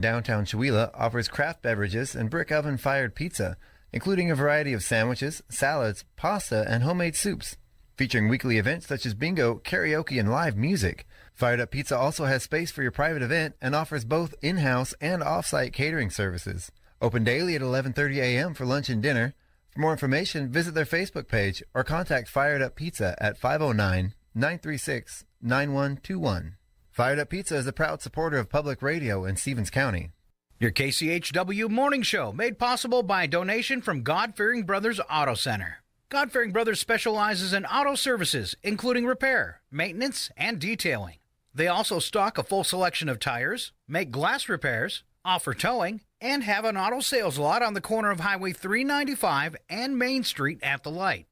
Downtown Chewelah offers craft beverages and brick oven-fired pizza, including a variety of sandwiches, salads, pasta, and homemade soups. Featuring weekly events such as bingo, karaoke, and live music. Fired Up Pizza also has space for your private event and offers both in-house and off-site catering services. Open daily at 11:30 a.m. for lunch and dinner. For more information, visit their Facebook page or contact Fired Up Pizza at 509-936-9121. Fired Up Pizza is a proud supporter of public radio in Stevens County. Your KCHW Morning Show, made possible by a donation from God-Fearing Brothers Auto Center. God-Fearing Brothers specializes in auto services, including repair, maintenance, and detailing. They also stock a full selection of tires, make glass repairs, offer towing, and have an auto sales lot on the corner of Highway 395 and Main Street at the light.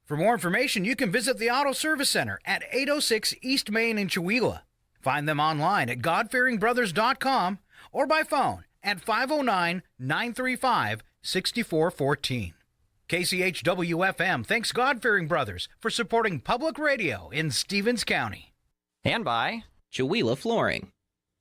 For more information, you can visit the Auto Service Center at 806 East Main in Chewelah. Find them online at godfearingbrothers.com or by phone at 509-935-6414. KCHW-FM thanks God-Fearing Brothers for supporting public radio in Stevens County. And by Chewelah Flooring.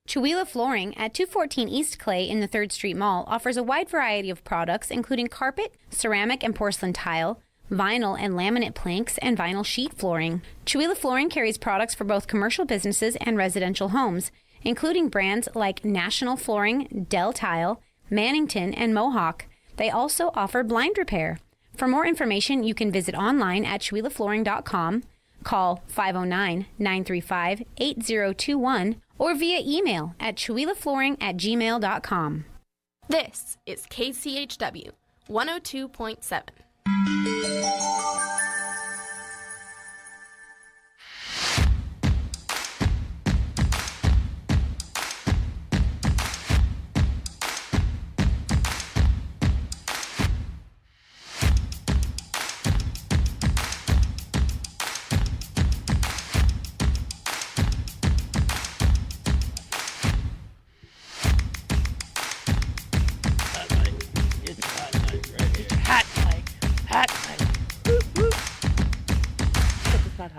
Chewelah Flooring at 214 East Clay in the 3rd Street Mall offers a wide variety of products including carpet, ceramic and porcelain tile, vinyl and laminate planks, and vinyl sheet flooring. Chewelah Flooring carries products for both commercial businesses and residential homes, including brands like National Flooring, Dell Tile, Mannington, and Mohawk. They also offer blind repair. For more information, you can visit online at CheWelahFlooring.com, call 509-935-8021, or via email at CheWelahFlooring@gmail.com. This is KCHW 102.7.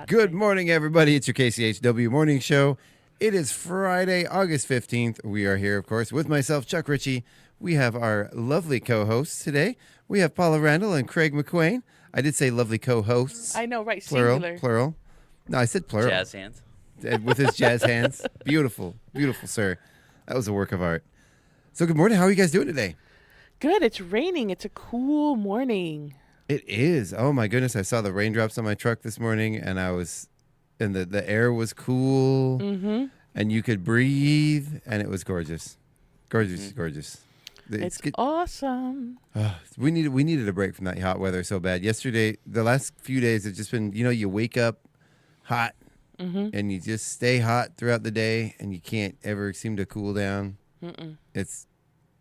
Good morning, everybody. It's your KCHW Morning Show. It is Friday, August 15th. We are here, of course, with myself, Chuck Ritchie. We have our lovely co-hosts today. We have Paula Randall and Craig McQuain. I did say lovely co-hosts. I know, right? Plural, Singular. plural. No, I said plural. Jazz hands. With his jazz hands. Beautiful, beautiful, sir. That was a work of art. So good morning. How are you guys doing today? Good. It's raining. It's a cool morning. It is. Oh my goodness! I saw the raindrops on my truck this morning, and the air was cool, and you could breathe, and it was gorgeous, gorgeous, gorgeous. It's awesome. We needed a break from that hot weather so bad. Yesterday, the last few days, it's just been you wake up hot, and you just stay hot throughout the day, and you can't ever seem to cool down. It's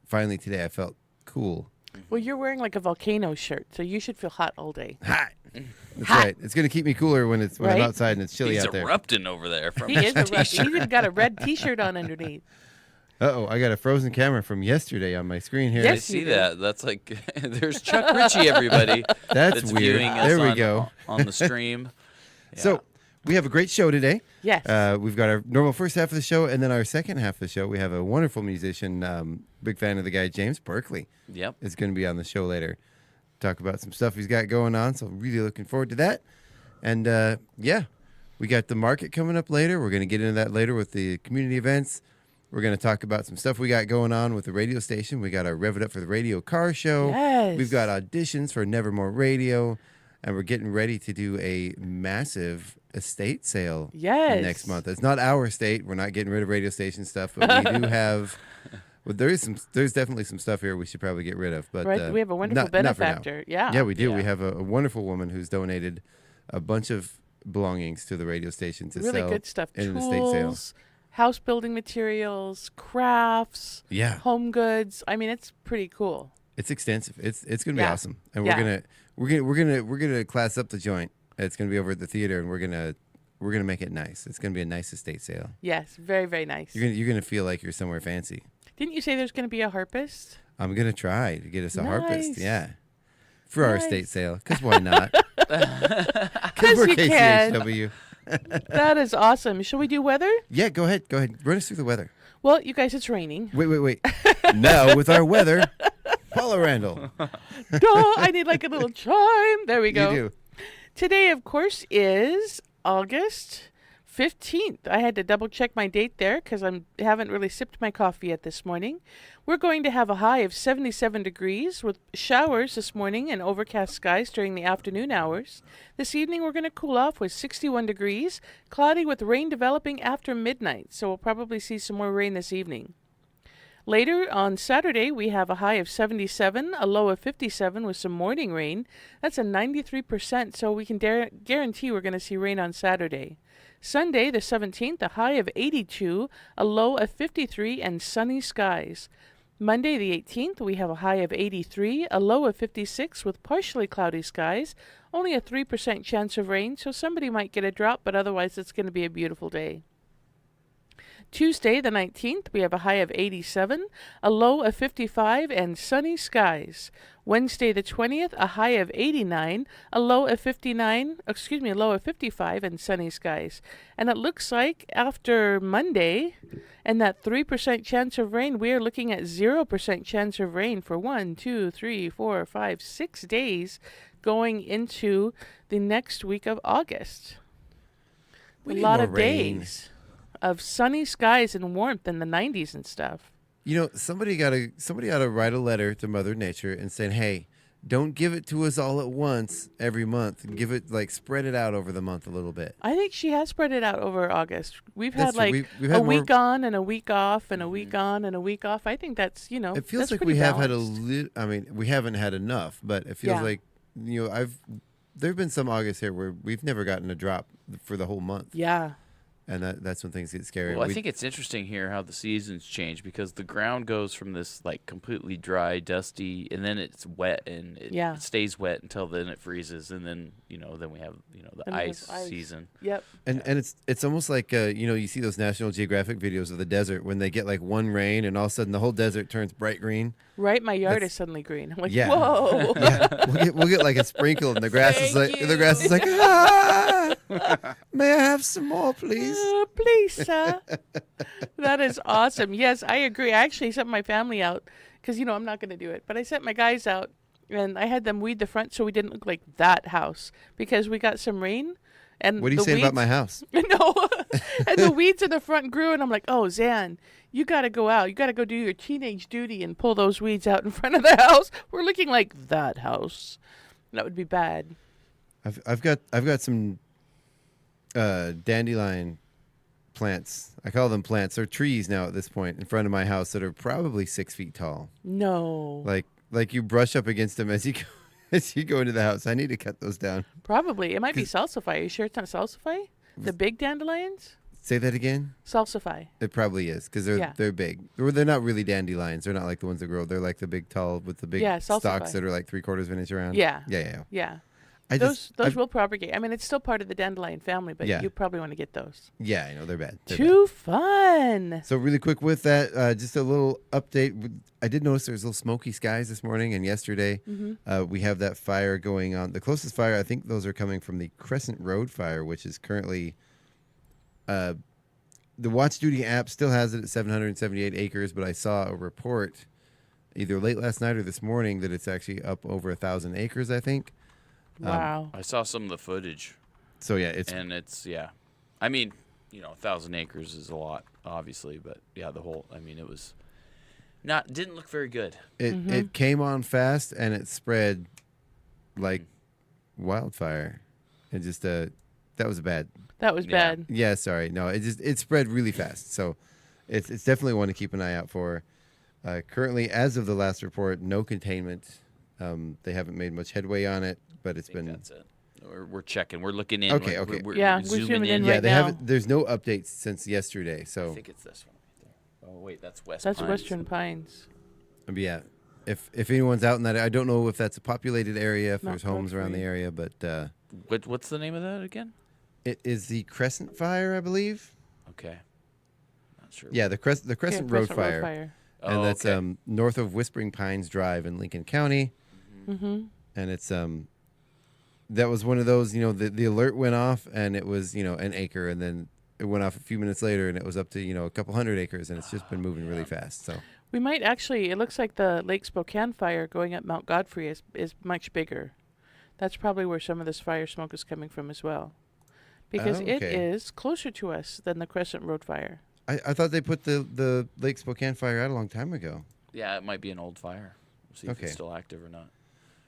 finally today I felt cool. Well, you're wearing like a volcano shirt, so you should feel hot all day. Hot. That's right. It's going to keep me cooler when I'm outside and it's chilly He's out there. He's erupting over there. From he is erupting. He's even got a red T-shirt on underneath. Uh-oh, I got a frozen camera from yesterday on my screen here. Yes, I see that. That's like, there's Chuck Ritchie, everybody. That's weird. Viewing us there we go. On the stream. Yeah. So, we have a great show today. Yes. We've got our normal first half of the show, and then our second half of the show, we have a wonderful musician, big fan of the guy, James Berkley. Yep. Is going to be on the show later. Talk about some stuff he's got going on, so really looking forward to that. And, we got the market coming up later. We're going to get into that later with the community events. We're going to talk about some stuff we got going on with the radio station. We got our Rev It Up for the Radio car show. Yes. We've got auditions for Nevermore Radio. And we're getting ready to do a massive estate sale next month. It's not our estate. We're not getting rid of radio station stuff, but we do have. Well, there's definitely some stuff here we should probably get rid of. But we have a wonderful benefactor. Yeah, we do. Yeah. We have a wonderful woman who's donated a bunch of belongings to the radio station to really sell good stuff. in Tools, an estate sale. House building materials, crafts, home goods. I mean, it's pretty cool. It's extensive. It's going to be awesome, and we're gonna class up the joint. It's going to be over at the theater, and we're gonna make it nice. It's going to be a nice estate sale. Yes, very, very nice. You're gonna feel like you're somewhere fancy. Didn't you say there's going to be a harpist? I'm gonna try to get us a harpist. Yeah, for nice. our estate sale. Because why not? Because we're you KCHW. That is awesome. Shall we do weather? Yeah, go ahead. Run us through the weather. Well, you guys, it's raining. Wait. Now with our weather, Paula Randall. Duh, I need like a little chime. There we go. You do. Today, of course, is August 15th. I had to double check my date there because I haven't really sipped my coffee yet this morning. We're going to have a high of 77 degrees with showers this morning and overcast skies during the afternoon hours. This evening we're going to cool off with 61 degrees, cloudy with rain developing after midnight, so we'll probably see some more rain this evening. Later on Saturday, we have a high of 77, a low of 57 with some morning rain. That's a 93%, so we can guarantee we're going to see rain on Saturday. Sunday, the 17th, a high of 82, a low of 53, and sunny skies. Monday, the 18th, we have a high of 83, a low of 56 with partially cloudy skies. Only a 3% chance of rain, so somebody might get a drop, but otherwise it's going to be a beautiful day. Tuesday, the 19th, we have a high of 87, a low of 55, and sunny skies. Wednesday, the 20th, a high of 89, a low of 55, and sunny skies. And it looks like after Monday and that 3% chance of rain, we are looking at 0% chance of rain for 6 days going into the next week of August. A lot of days of sunny skies and warmth in the 90s and stuff. You know, somebody ought to write a letter to Mother Nature and say, hey, don't give it to us all at once every month. Give it, spread it out over the month a little bit. I think she has spread it out over August. We've had we've had a week on and a week off and a week on and a week off. I think that's, it feels like we have had we haven't had enough, but it feels like, there have been some August here where we've never gotten a drop for the whole month. Yeah. And that's when things get scary. Well, I think it's interesting here how the seasons change because the ground goes from this completely dry, dusty, and then it's wet and it stays wet until then it freezes, and then then we have the ice season. Yep. And it's almost like you see those National Geographic videos of the desert when they get one rain and all of a sudden the whole desert turns bright green. Right, my yard is suddenly green. I'm like, whoa. Yeah. We'll get a sprinkle and the grass is like ah! May I have some more, please? Please, sir. That is awesome. Yes, I agree. I actually sent my family out because, I'm not going to do it. But I sent my guys out, and I had them weed the front so we didn't look like that house because we got some rain. And what are you saying about my house? No. And the weeds in the front grew, and I'm like, oh, Zan, you got to go out. You got to go do your teenage duty and pull those weeds out in front of the house. We're looking like that house. That would be bad. I've got some dandelion plants. I call them plants. They're trees now at this point in front of my house that are probably 6 feet tall. No. Like you brush up against them as you go into the house. I need to cut those down. Probably. It might be salsify. Are you sure it's not salsify? The big dandelions? Say that again? Salsify. It probably is because they're big. Or they're not really dandelions. They're not like the ones that grow. They're like the big tall with the big stalks that are like 3/4 of an inch around. Yeah. Yeah. Those will propagate. I mean, it's still part of the dandelion family, but you probably want to get those. Yeah, I know. They're bad. Too fun. So really quick with that, just a little update. I did notice there's little smoky skies this morning and yesterday. Mm-hmm. We have that fire going on. The closest fire, I think those are coming from the Crescent Road fire, which is currently... the Watch Duty app still has it at 778 acres, but I saw a report either late last night or this morning that it's actually up over 1,000 acres, I think. Wow. I saw some of the footage. So, I mean, 1,000 acres is a lot, obviously, but it was didn't look very good. It came on fast and it spread like wildfire. And just, that was bad. That was bad. Yeah, sorry. No, it spread really fast. So it's definitely one to keep an eye out for. Currently, as of the last report, no containment. They haven't made much headway on it, but it's been... That's it. We're checking. We're looking in. Okay. We're zooming in right now. There's no updates since yesterday. So I think it's this one right there. Oh, wait, that's West That's Pines. Western Pines. But yeah, if anyone's out in that, I don't know if that's a populated area, if there's homes around the area, but... What's the name of that again? It is the Crescent Fire, I believe. Okay. Not sure. Yeah, the Crescent Road Fire. And that's north of Whispering Pines Drive in Lincoln County. Mm-hmm. And it's that was one of those, the alert went off and it was, an acre, and then it went off a few minutes later, and it was up to a couple hundred acres, and it's just been moving really fast. So we might actually. It looks like the Lake Spokane fire going up Mount Godfrey is much bigger. That's probably where some of this fire smoke is coming from as well, because it is closer to us than the Crescent Road fire. I thought they put the Lake Spokane fire out a long time ago. Yeah, it might be an old fire. We'll see if it's still active or not.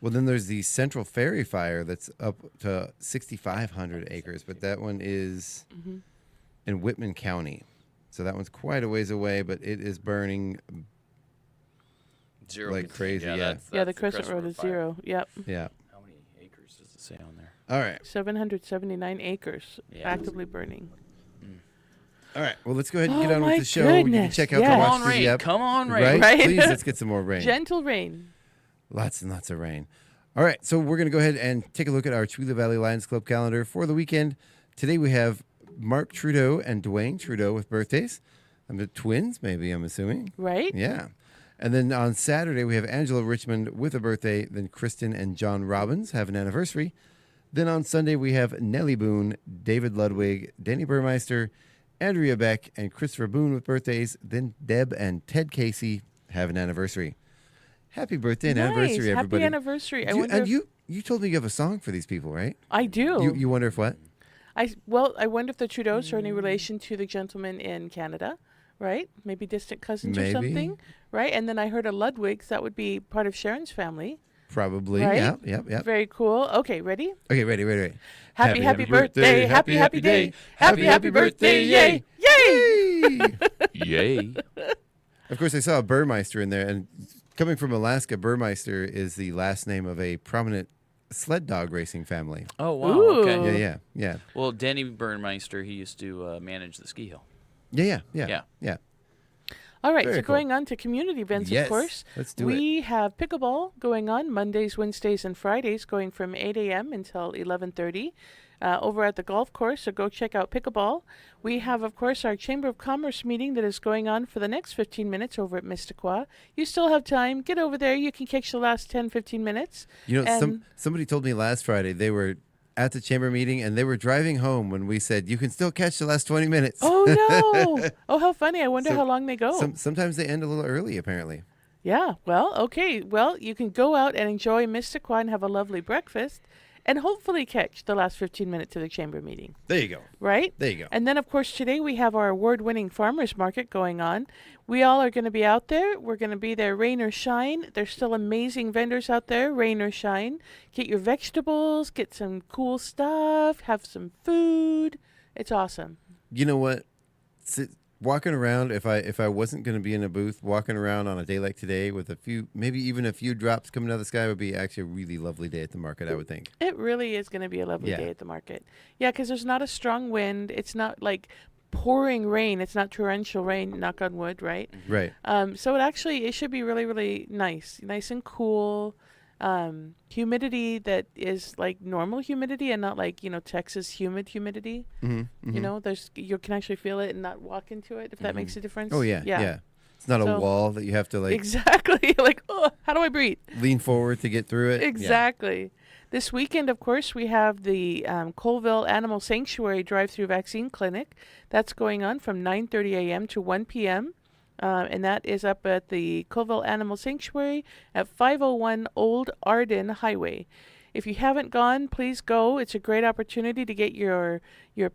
Well, then there's the Central Ferry fire that's up to 6,500 acres, but that one is in Whitman County. So that one's quite a ways away, but it is burning zero like crazy. Yeah, the Crescent Road is fire. 0. Yep. Yeah. How many acres does it say on there? All right. 779 acres actively burning. All right. Well, let's go ahead and get on with the show. Goodness. You can check out the Watch TV app. Come on, rain. Right? Please, let's get some more rain. Gentle rain. Lots and lots of rain. All right. So we're going to go ahead and take a look at our Chewila Valley Lions Club calendar for the weekend. Today we have Mark Trudeau and Dwayne Trudeau with birthdays. The twins, maybe, I'm assuming. Right? Yeah. And then on Saturday, we have Angela Richmond with a birthday. Then Kristen and John Robbins have an anniversary. Then on Sunday, we have Nellie Boone, David Ludwig, Danny Burmeister, Andrea Beck, and Christopher Boone with birthdays. Then Deb and Ted Casey have an anniversary. Happy birthday and anniversary, everybody. Happy anniversary. You told me you have a song for these people, right? I do. You wonder if what? I wonder if the Trudeaus are any relation to the gentleman in Canada, right? Maybe distant cousins or something, right? And then I heard a Ludwigs. That would be part of Sharon's family. Probably, right? Yep. Very cool. Okay, ready? Okay, ready. Happy birthday, happy day, happy birthday, yay, yay, yay. Of course, I saw a Burmeister in there, and coming from Alaska, Burmeister is the last name of a prominent sled dog racing family. Oh, wow. Ooh. Okay. Yeah. Well, Danny Burmeister, he used to manage the ski hill. Yeah. All right, Very so cool. going on to community events, Yes, of course. let's do We have pickleball going on Mondays, Wednesdays, and Fridays, going from 8 a.m. until 11:30 over at the golf course, so go check out pickleball. We have, of course, our Chamber of Commerce meeting that is going on for the next 15 minutes over at Missisquoi. You still have time. Get over there. You can catch the last 10, 15 minutes. Somebody told me last Friday they were at the chamber meeting, and they were driving home when we said, you can still catch the last 20 minutes. Oh, no. Oh, how funny. I wonder how long they go. Sometimes they end a little early, apparently. Yeah, well, okay. Well, you can go out and enjoy Missisquoi and have a lovely breakfast and hopefully catch the last 15 minutes of the chamber meeting. There you go. Right? There you go. And then, of course, today we have our award-winning farmers market going on. We all are going to be out there. We're going to be there, rain or shine. There's still amazing vendors out there, rain or shine. Get your vegetables, get some cool stuff, have some food. It's awesome. You know what? Walking around, if I wasn't going to be in a booth, walking around on a day like today with maybe even a few drops coming out of the sky would be actually a really lovely day at the market, I would think. It really is going to be a lovely day at the market. Yeah, because there's not a strong wind. It's not like pouring rain. It's not torrential rain, knock on wood, right? Right. So it should be really, really nice and cool. Humidity that is like normal humidity and not like, Texas humidity. Mm-hmm. You can actually feel it and not walk into it, if that makes a difference. Oh, yeah. It's not a wall that you have to Exactly. Like, oh, how do I breathe? Lean forward to get through it. Exactly. Yeah. This weekend, of course, we have the Colville Animal Sanctuary drive-through vaccine clinic. That's going on from 9:30 a.m. to 1 p.m. And that is up at the Colville Animal Sanctuary at 501 Old Arden Highway. If you haven't gone, please go. It's a great opportunity to get your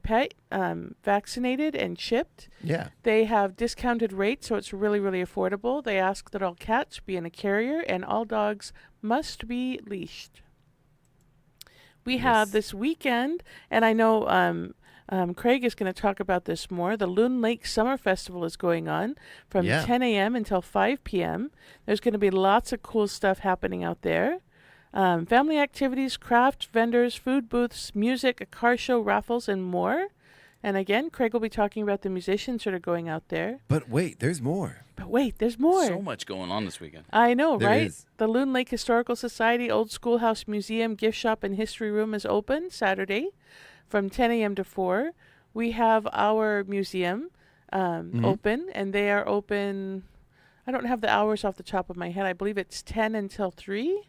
pet vaccinated and chipped. Yeah. They have discounted rates, so it's really, really affordable. They ask that all cats be in a carrier and all dogs must be leashed. We have this weekend, and I know Craig is going to talk about this more. The Loon Lake Summer Festival is going on from 10 a.m. until 5 p.m. There's going to be lots of cool stuff happening out there. Family activities, craft vendors, food booths, music, a car show, raffles, and more. And again, Craig will be talking about the musicians that are going out there. But wait, there's more. So much going on this weekend. I know, there right? Is. The Loon Lake Historical Society Old Schoolhouse Museum Gift Shop and History Room is open Saturday from 10 a.m. to 4. We have our museum open, and they are open. I don't have the hours off the top of my head. I believe it's 10 until 3.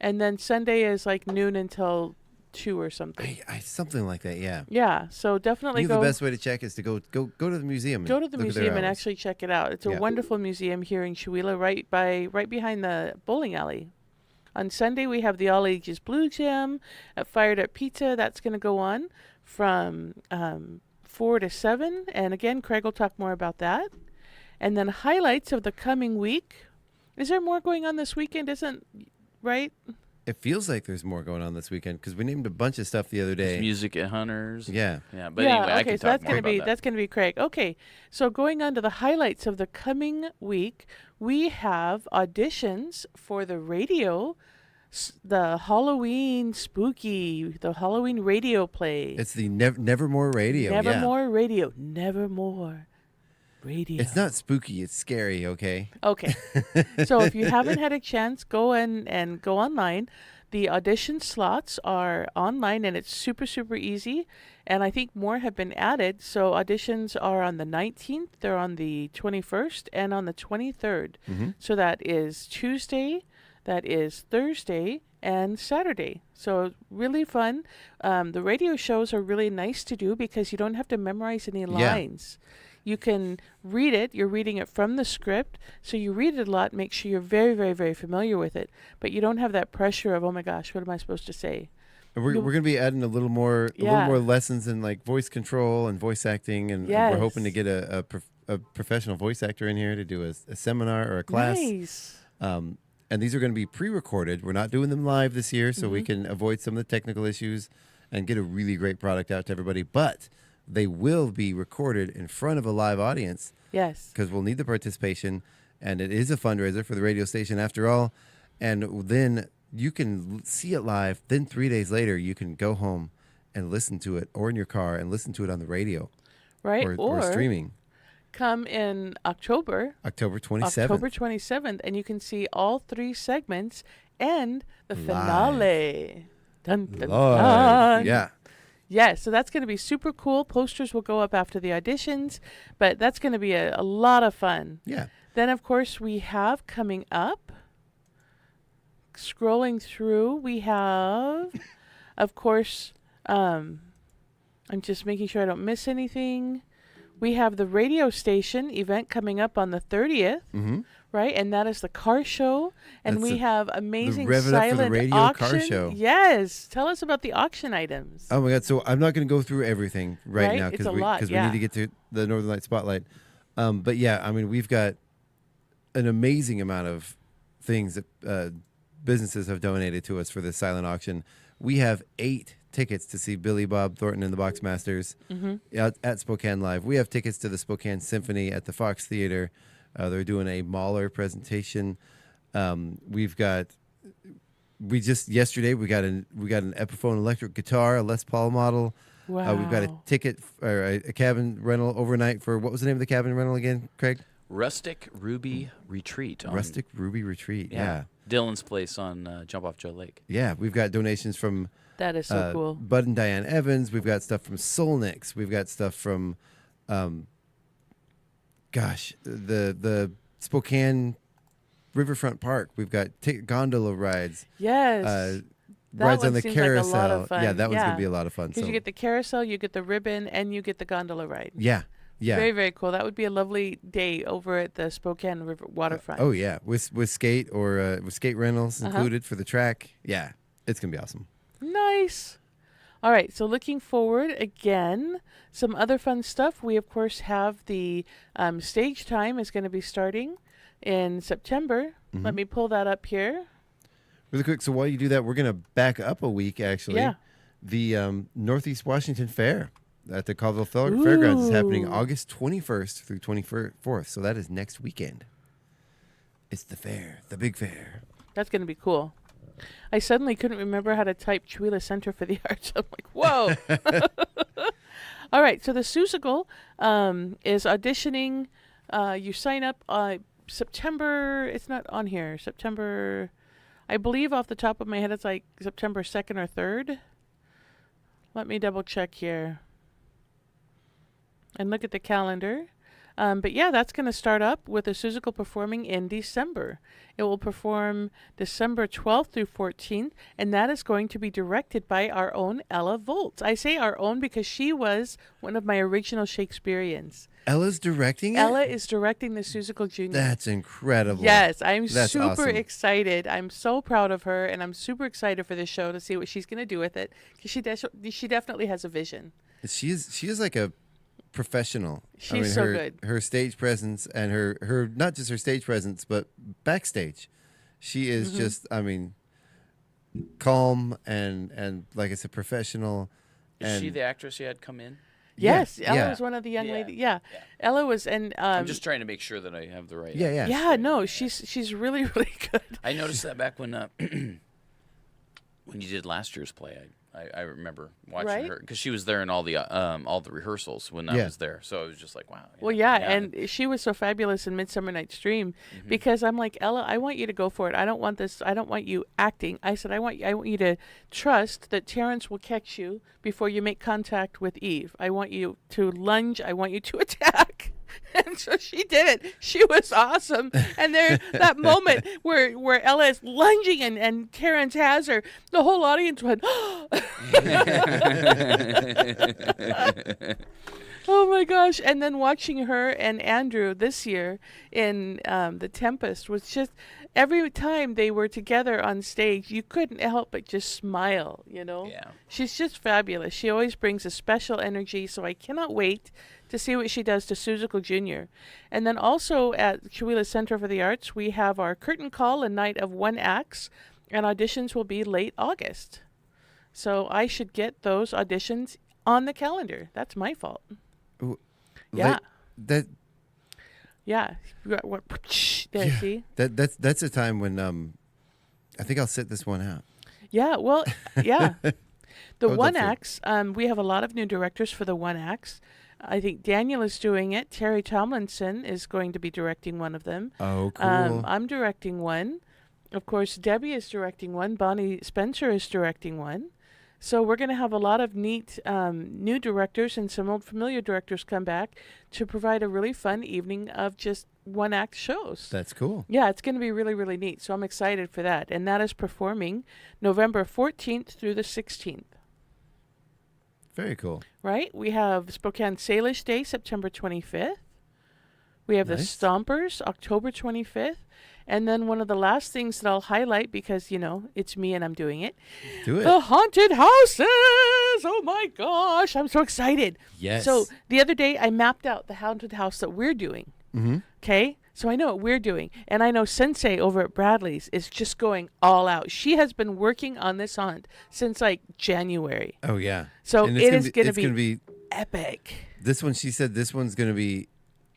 And then Sunday is like noon until 2 or something. Something like that, yeah. Yeah, so definitely go. The best way to check is to go to the museum. Go to the museum and hours. actually check it out. It's a wonderful museum here in Chewelah, right behind the bowling alley. On Sunday, we have the All Ages Blue Jam at Fired Up Pizza. That's going to go on from 4 to 7. And again, Craig will talk more about that. And then highlights of the coming week. Is there more going on this weekend? Right? It feels like there's more going on this weekend because we named a bunch of stuff the other day. There's music at Hunters. Yeah. Yeah, but anyway, I can talk more about that. That's going to be Craig. Okay, so going on to the highlights of the coming week, we have auditions for the radio, the Halloween radio play. It's the Nevermore Radio. Nevermore Radio. Nevermore Radio. It's not spooky. It's scary, okay? Okay. So if you haven't had a chance, go and go online. The audition slots are online, and it's super, super easy. And I think more have been added. So auditions are on the 19th, they're on the 21st, and on the 23rd. Mm-hmm. So that is Tuesday, that is Thursday, and Saturday. So really fun. The radio shows are really nice to do because you don't have to memorize any lines. You can read it. You're reading it from the script. So you read it a lot. Make sure you're very, very, very familiar with it. But you don't have that pressure of, oh my gosh, what am I supposed to say? And we're going to be adding a little more lessons in like voice control and voice acting. And we're hoping to get a professional voice actor in here to do a seminar or a class. Nice. And these are going to be pre-recorded. We're not doing them live this year, so we can avoid some of the technical issues and get a really great product out to everybody. But they will be recorded in front of a live audience. Yes. Because we'll need the participation, and it is a fundraiser for the radio station after all. And then you can see it live. Then 3 days later, you can go home and listen to it, or in your car and listen to it on the radio. Right. Or streaming. Come in October 27th, and you can see all 3 segments and the finale. Dun, dun, dun. Yeah. Yeah, so that's going to be super cool. Posters will go up after the auditions, but that's going to be a lot of fun. Yeah. Then, of course, we have coming up, scrolling through, we have, of course, I'm just making sure I don't miss anything. We have the radio station event coming up on the 30th. Mm-hmm. Right, and that is the car show, and we have amazing the Rev It Up for the silent Radio auction. car show. Yes, tell us about the auction items. Oh my God! So I'm not going to go through everything right now because we need to get to the Northern Light Spotlight. But yeah, I mean, we've got an amazing amount of things that businesses have donated to us for this silent auction. We have 8 tickets to see Billy Bob Thornton and the Boxmasters at Spokane Live. We have tickets to the Spokane Symphony at the Fox Theater. They're doing a Mahler presentation. Yesterday we got an Epiphone electric guitar, a Les Paul model. Wow. We've got a ticket or a cabin rental overnight for, what was the name of the cabin rental again, Craig? Rustic Ruby Retreat. Rustic Ruby Retreat. Yeah. Dylan's place on Jump Off Joe Lake. Yeah, we've got donations from that is so cool. Bud and Diane Evans. We've got stuff from Solnix. We've got stuff from the Spokane Riverfront Park. We've got gondola rides. Yes. Rides on the carousel. Like a lot of fun. Yeah, that one's going to be a lot of fun. Because you get the carousel, you get the ribbon, and you get the gondola ride. Yeah. Yeah. Very, very cool. That would be a lovely day over at the Spokane River waterfront. Oh yeah, with skate or with skate rentals included for the track. Yeah, it's going to be awesome. Nice. All right, so looking forward again, some other fun stuff. We, of course, have the stage time is going to be starting in September. Mm-hmm. Let me pull that up here. Really quick, so while you do that, we're going to back up a week, actually. Yeah. The Northeast Washington Fair at the Colville Fairgrounds is happening August 21st through 24th, so that is next weekend. It's the fair, the big fair. That's going to be cool. I suddenly couldn't remember how to type Chewelah Center for the Arts. I'm like, whoa. All right, so the Seussical is auditioning. You sign up September, it's not on here, September, I believe off the top of my head it's like September 2nd or 3rd. Let me double check here and look at the calendar. But yeah, that's going to start up with the Seussical performing in December. It will perform December 12th through 14th, and that is going to be directed by our own Ella Volz. I say our own because she was one of my original Shakespeareans. Ella's directing it? Ella is directing the Seussical Junior. That's incredible. Yes, I'm That's super awesome. excited. I'm so proud of her, and I'm super excited for this show to see what she's going to do with it, because she definitely has a vision. She is like a professional. She's so good. Her stage presence and her not just her stage presence, but backstage. She is just, calm and like I said, professional. Is she the actress you had come in? Yes, Ella yeah. was one of the young ladies. Yeah. Ella was, and I'm just trying to make sure that I have the right. Yeah, no, she's really, really good. I noticed that back when when you did last year's play. I remember watching her because she was there in all the rehearsals when I was there. So I was just like, wow. Well, and she was so fabulous in Midsummer Night's Dream because I'm like, Ella, I want you to go for it. I don't want this. I don't want you acting. I said, I want you to trust that Terrence will catch you before you make contact with Eve. I want you to lunge. I want you to attack. And so she did it. She was awesome. And there, that moment where Ella is lunging and Terrence has her, the whole audience went, oh my gosh. And then watching her and Andrew this year in The Tempest was just, every time they were together on stage, you couldn't help but just smile, you know? Yeah. She's just fabulous. She always brings a special energy, so I cannot wait to see what she does to Seussical Junior. And then also at Chewelah Center for the Arts, we have our curtain call and night of one acts, and auditions will be late August. So I should get those auditions on the calendar. That's my fault. Yeah. Yeah. There, see? That's a time when I think I'll sit this one out. Yeah, well, yeah. The would one love to. acts, we have a lot of new directors for the one acts. I think Daniel is doing it. Terry Tomlinson is going to be directing one of them. Oh, cool. I'm directing one. Of course, Debbie is directing one. Bonnie Spencer is directing one. So we're going to have a lot of neat new directors and some old familiar directors come back to provide a really fun evening of just one-act shows. That's cool. Yeah, it's going to be really, really neat. So I'm excited for that. And that is performing November 14th through the 16th. Very cool. Right? We have Spokane Salish Day, September 25th. We have Nice. the Stompers, October 25th. And then one of the last things that I'll highlight, because, you know, it's me and I'm doing it. Do it. The Haunted Houses! Oh my gosh, I'm so excited. Yes. So the other day I mapped out the haunted house that we're doing. Okay? So I know what we're doing. And I know Sensei over at Bradley's is just going all out. She has been working on this haunt since like January. Oh, yeah. So And it is going it's to gonna be epic. this one. She said this one's going to be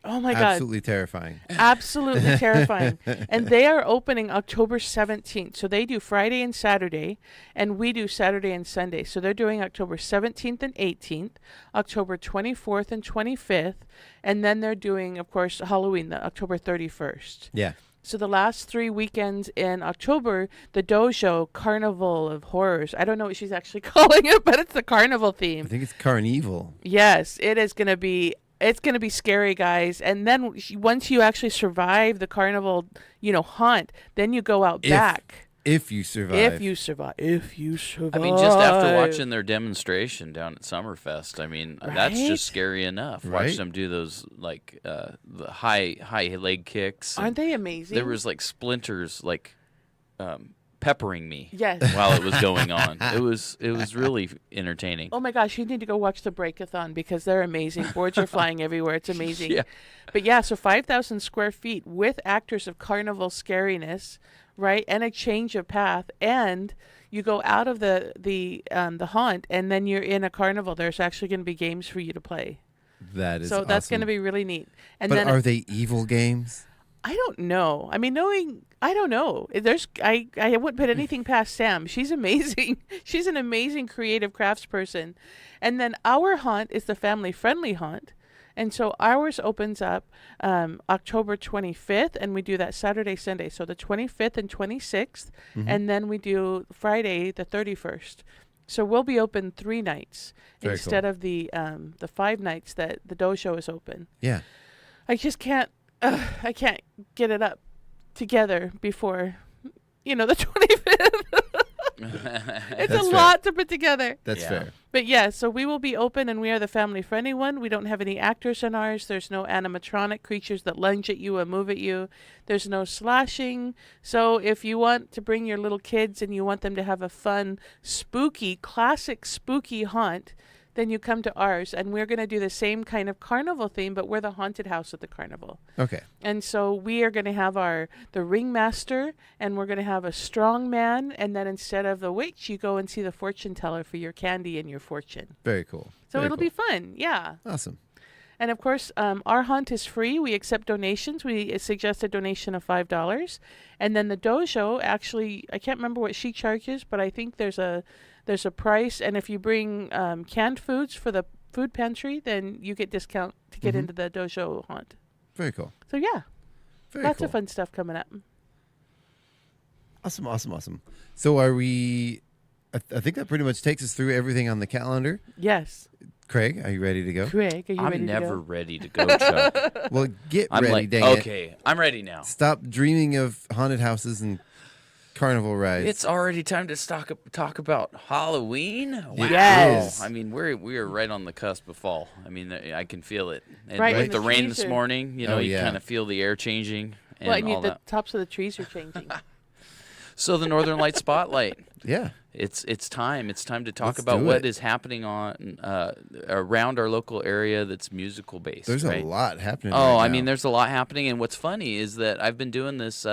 Oh my God. absolutely terrifying. Absolutely terrifying. And they are opening October 17th. So they do Friday and Saturday, and we do Saturday and Sunday. So they're doing October 17th and 18th, October 24th and 25th, and then they're doing, of course, Halloween, the October 31st. Yeah. So the last 3 weekends in October, the Dojo Carnival of Horrors. I don't know what she's actually calling it, but it's the carnival I theme. think it's Carnival. Yes, it is going to be. It's going to be scary, guys. And then once you actually survive the carnival, you know, haunt, then you go out back. If you survive. If you survive. I mean, just after watching their demonstration down at Summerfest, I mean, that's Right? just scary enough. Right? Watch them do those, like, the high leg kicks. Aren't they amazing? There was, like, splinters, like, peppering me Yes. while it was going on. It was really entertaining. Oh my gosh, you need to go watch the Breakathon because they're amazing. Boards are flying everywhere. It's amazing. Yeah. But yeah, so 5,000 square feet with actors of carnival scariness, right? And a change of path. And you go out of the haunt and then you're in a carnival. There's actually going to be games for you to play. That is So that's going to awesome. be really neat. And But then are they evil games? I don't know. I mean, I don't know. I wouldn't put anything past Sam. She's amazing. She's an amazing creative craftsperson. And then our haunt is the family-friendly haunt. And so ours opens up October 25th, and we do that Saturday, Sunday. So the 25th and 26th, and then we do Friday, the 31st. So we'll be open 3 nights Very instead cool. of the 5 nights that the dojo is open. Yeah. I just can't. I can't get it up together before, the 25th. It's a lot to put together. That's fair. But yeah, so we will be open, and we are the family-friendly one. We don't have any actors in ours. There's no animatronic creatures that lunge at you and move at you. There's no slashing. So if you want to bring your little kids and you want them to have a fun, classic spooky haunt, then you come to ours, and we're going to do the same kind of carnival theme, but we're the haunted house at the carnival. Okay. And so we are going to have the ringmaster, and we're going to have a strong man, and then instead of the witch, you go and see the fortune teller for your candy and your fortune. Very cool. So it'll be fun. Yeah. Awesome. And of course, our hunt is free. We accept donations. We suggest a donation of $5. And then the dojo, actually, I can't remember what she charges, but I think there's a price. And if you bring canned foods for the food pantry, then you get discount to get into the dojo hunt. Very cool. So yeah, Very lots cool. of fun stuff coming up. Awesome. So are we? I think that pretty much takes us through everything on the calendar. Yes. Craig, are you ready to go? Craig, are you ready I'm to go? never ready to go, Chuck. Well, get I'm ready, like, dang it. okay, I'm ready now. Stop dreaming of haunted houses and carnival rides. It's already time to talk about Halloween. Wow. Yes. I mean, we are right on the cusp of fall. I mean, I can feel it. And Right, with and the the rain trees this are- morning, you yeah. kind of feel the air changing and Well, I mean, all the that. tops of the trees are changing. So the Northern Light Spotlight. Yeah. It's time. It's time to talk Let's about do what it. is happening on around our local area that's musical based. There's right? a lot happening. Oh, right I now. mean, there's a lot happening, and what's funny is that I've been doing this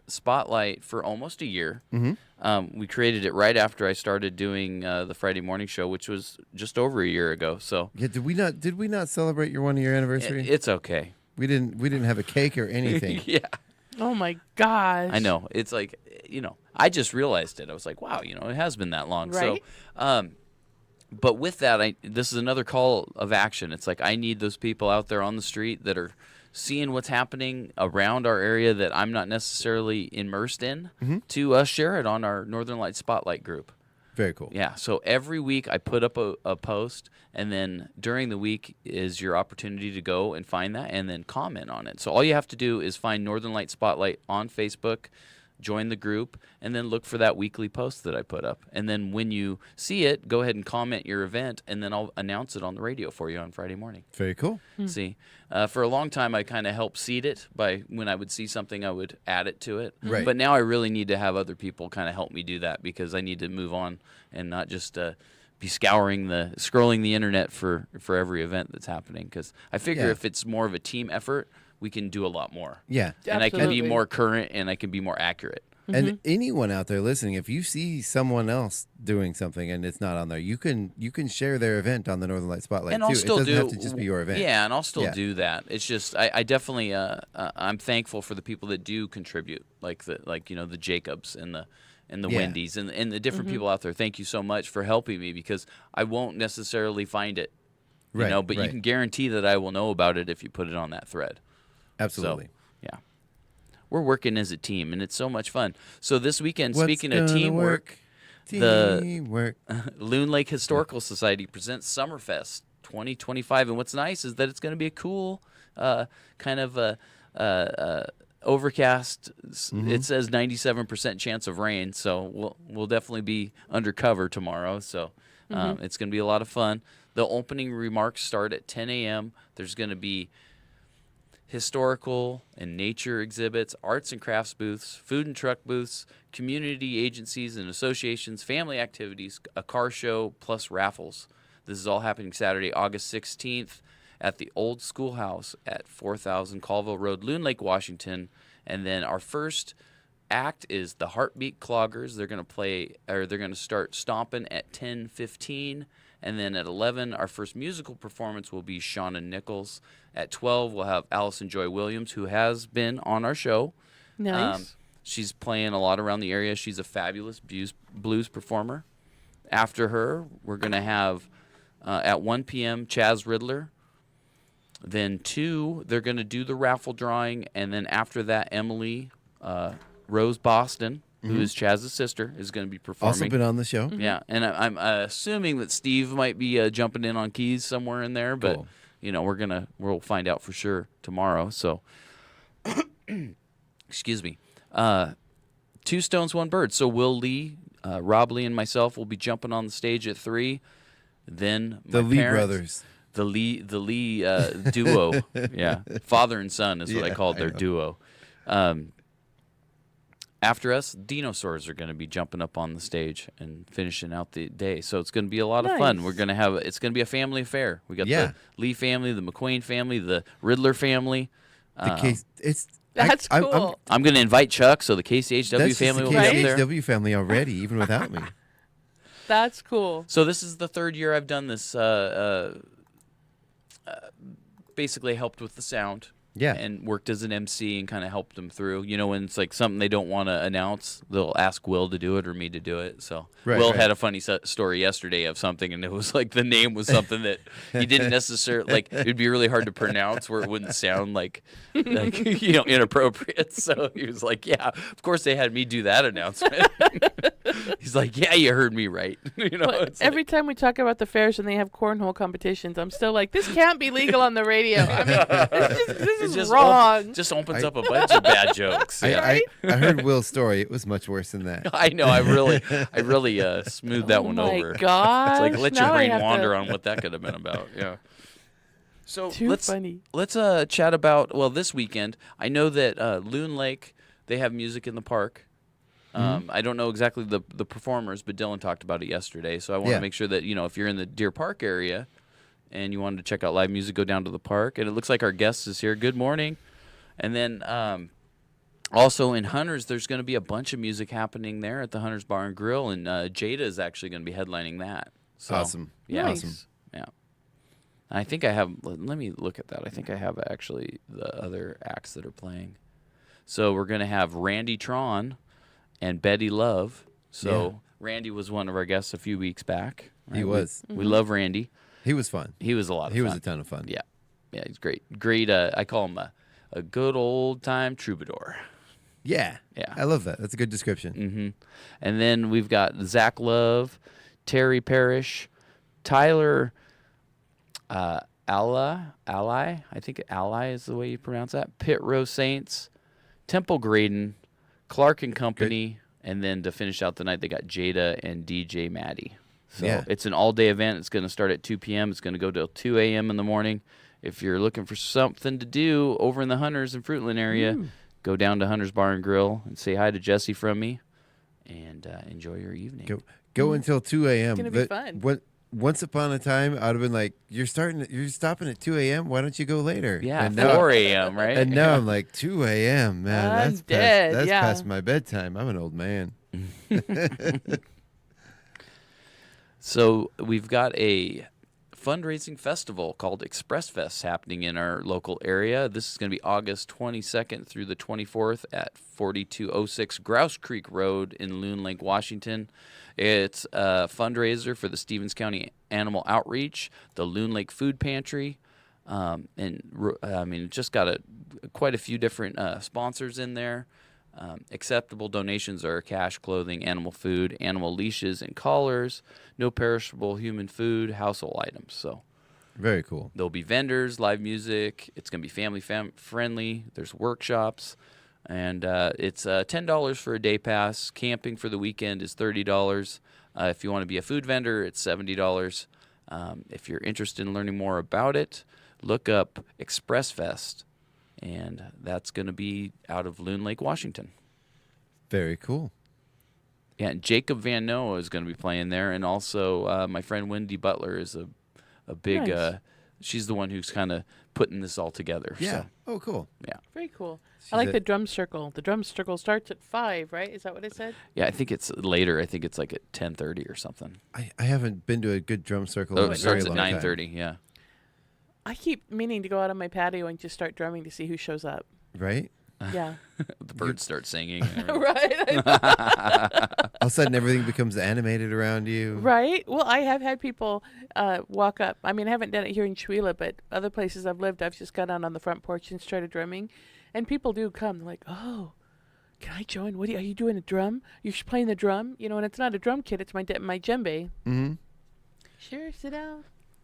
spotlight for almost a year. We created it right after I started doing the Friday morning show, which was just over a year ago. So Yeah, did we not celebrate your 1 year anniversary? it's okay. We didn't have a cake or anything. Yeah, Oh my gosh. I know. It's like I just realized it. I was like, wow, it has been that long. Right? So, but with that, this is another call of action. It's like I need those people out there on the street that are seeing what's happening around our area that I'm not necessarily immersed in to share it on our Northern Light Spotlight group. Very cool. Yeah, so every week I put up a post, and then during the week is your opportunity to go and find that and then comment on it. So all you have to do is find Northern Light Spotlight on Facebook, join the group, and then look for that weekly post that I put up. And then when you see it, go ahead and comment your event, and then I'll announce it on the radio for you on Friday morning. Very cool. See, for a long time, I kind of helped seed it by when I would see something, I would add it to it. Right. But now I really need to have other people kind of help me do that because I need to move on and not just be scrolling the internet for every event that's happening. Because I figure Yeah. if it's more of a team effort, we can do a lot more. Yeah. And I can be Absolutely. more current and I can be more accurate. And anyone out there listening, if you see someone else doing something and it's not on there, you can share their event on the Northern Light Spotlight And too. I'll still it doesn't do have to just be your event. Yeah, and I'll still Yeah. do that. It's just I definitely I'm thankful for the people that do contribute, like the Jacobs and the Yeah. Wendy's and the different people out there. Thank you so much for helping me because I won't necessarily find it, Right, but you right. can guarantee that I will know about it if you put it on that thread. Absolutely. So, yeah. We're working as a team, and it's so much fun. So this weekend, What's speaking of gonna teamwork, work? Teamwork. Loon Lake Historical Society presents Summerfest 2025, and what's nice is that it's going to be a cool kind of overcast. It says 97% chance of rain, so we'll definitely be undercover tomorrow. So it's going to be a lot of fun. The opening remarks start at 10 a.m. There's going to be historical and nature exhibits, arts and crafts booths, food and truck booths, community agencies and associations, family activities, a car show, plus raffles. This is all happening Saturday, August 16th at the Old Schoolhouse at 4000 Colville Road, Loon Lake, Washington. And then our first act is the Heartbeat Cloggers. They're going to start stomping at 10:15. And then at 11, our first musical performance will be Shauna Nichols. At 12, we'll have Allison Joy Williams, who has been on our show. Nice. She's playing a lot around the area. She's a fabulous blues performer. After her, we're going to have, at 1 p.m., Chaz Riddler. Then 2, they're going to do the raffle drawing. And then after that, Emily Rose Boston, who is Chaz's sister, is going to be performing. Also been on the show. Yeah, and I'm assuming that Steve might be jumping in on keys somewhere in there, but Cool. we'll find out for sure tomorrow. So, excuse me. 2 stones, 1 bird. So Will Lee, Rob Lee, and myself will be jumping on the stage at 3. Then the Lee brothers. The Lee duo. Yeah. Father and son is what I called their duo. After us, dinosaurs are going to be jumping up on the stage and finishing out the day. So it's going to be a lot of fun. We're going to it's going to be a family affair. We got the Lee family, the McQueen family, the Riddler family. That's cool. I'm going to invite Chuck, so the KCHW family will be up there. KCHW family already, even without me. That's cool. So this is the 3rd year I've done this. Basically helped with the sound. Yeah. And worked as an MC and kind of helped them through. When it's like something they don't want to announce, they'll ask Will to do it or me to do it. So Will had a funny story yesterday of something, and it was like the name was something that he didn't necessarily like. It'd be really hard to pronounce where it wouldn't sound like inappropriate. So he was like, "Yeah, of course they had me do that announcement." He's like, "Yeah, you heard me right." Every time we talk about the fairs and they have cornhole competitions, I'm still like, this can't be legal on the radio. I mean, this is wrong. Just opens up a bunch of bad jokes. I heard Will's story. It was much worse than that. I know. I really smoothed that one over. Oh my gosh! It's like let your brain wander on what that could have been about. Yeah. So let's chat about this weekend. I know that Loon Lake, they have music in the park. I don't know exactly the performers, but Dylan talked about it yesterday. So I want to make sure that if you're in the Deer Park area and you wanted to check out live music, go down to the park. And it looks like our guest is here. Good morning. And then also in Hunters, there's going to be a bunch of music happening there at the Hunters Bar and Grill, and Jada is actually going to be headlining that. So, awesome. Yeah. Nice. Awesome. Yeah. I think I have, let me look at that. I think I have actually the other acts that are playing. So we're going to have Randy Tron and Betty Love. So Randy was one of our guests a few weeks back. Right? He was. We love Randy. He was fun. He was a lot of fun. He was a ton of fun. Yeah. Yeah, he's great. Great. I call him a good old-time troubadour. Yeah. Yeah. I love that. That's a good description. Mm-hmm. And then we've got Zach Love, Terry Parrish, Tyler Ally. I think Ally is the way you pronounce that. Pit Row Saints, Temple Graydon, Clark and Company, and then to finish out the night, they got Jada and DJ Maddie. So it's an all-day event. It's going to start at 2 p.m. It's going to go till 2 a.m. in the morning. If you're looking for something to do over in the Hunters and Fruitland area, go down to Hunters Bar and Grill and say hi to Jesse from me, and enjoy your evening. Go until 2 a.m. It's going to be fun. Once upon a time, I'd have been like, you're stopping at 2 a.m. Why don't you go later? Yeah, and 4 a.m., right? And now I'm like, 2 a.m., man. I'm dead. That's past my bedtime. I'm an old man. So we've got a fundraising festival called Express Fest happening in our local area. This is going to be August 22nd through the 24th at 4206 Grouse Creek Road in Loon Lake, Washington. It's a fundraiser for the Stevens County Animal Outreach, the Loon Lake Food Pantry, and it's just got quite a few different sponsors in there. Acceptable donations are cash, clothing, animal food, animal leashes and collars, no perishable human food, household items. So very cool. There'll be vendors, live music. It's going to be family friendly. There's workshops. And it's $10 for a day pass. Camping for the weekend is $30. If you want to be a food vendor, it's $70. If you're interested in learning more about it, look up Express Fest. And that's going to be out of Loon Lake, Washington. Very cool. Yeah, and Jacob Van Noa is going to be playing there. And also my friend Wendy Butler is a big, nice. She's the one who's kind of putting this all together. Yeah. So, oh, cool. Yeah. Very cool. I like the drum circle. The drum circle starts at 5, right? Is that what it said? Yeah, I think it's later. I think it's like at 10:30 or something. I haven't been to a good drum circle in a it starts very at long 9:30, time. yeah. I keep meaning to go out on my patio and just start drumming to see who shows up. Right? Yeah. The birds start singing. Right? All of a sudden, everything becomes animated around you. Right? Well, I have had people walk up. I mean, I haven't done it here in Chewelah, but other places I've lived, I've just got on the front porch and started drumming. And people do come. They're like, oh, can I join? Are you doing a drum? You're playing the drum? And it's not a drum kit. It's my djembe. Mm-hmm. Sure, sit down.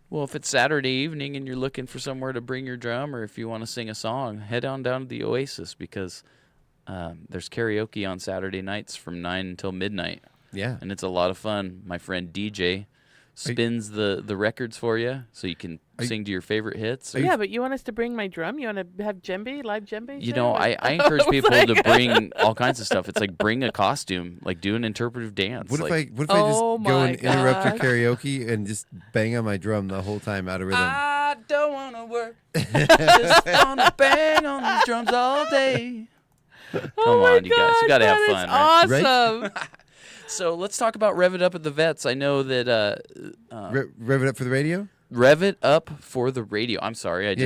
Well, if it's Saturday evening and you're looking for somewhere to bring your drum, or if you want to sing a song, head on down to the Oasis, because there's karaoke on Saturday nights from 9 until midnight. Yeah. And it's a lot of fun. My friend DJ spins the records for you, so you can sing to your favorite hits. Yeah, but you want us to bring my drum? You want to have live djembe? You know, I encourage people to bring all kinds of stuff. It's like bring a costume, like do an interpretive dance. What if like, I just go and interrupt your karaoke and just bang on my drum the whole time out of rhythm? I don't want to work. Just want to bang on these drums all day. Come on, you guys. You got to have fun, right? Awesome. Right? So let's talk about Rev It Up at the Vets. I know that... Rev It Up for the radio? Rev It Up for the radio. I'm sorry. That's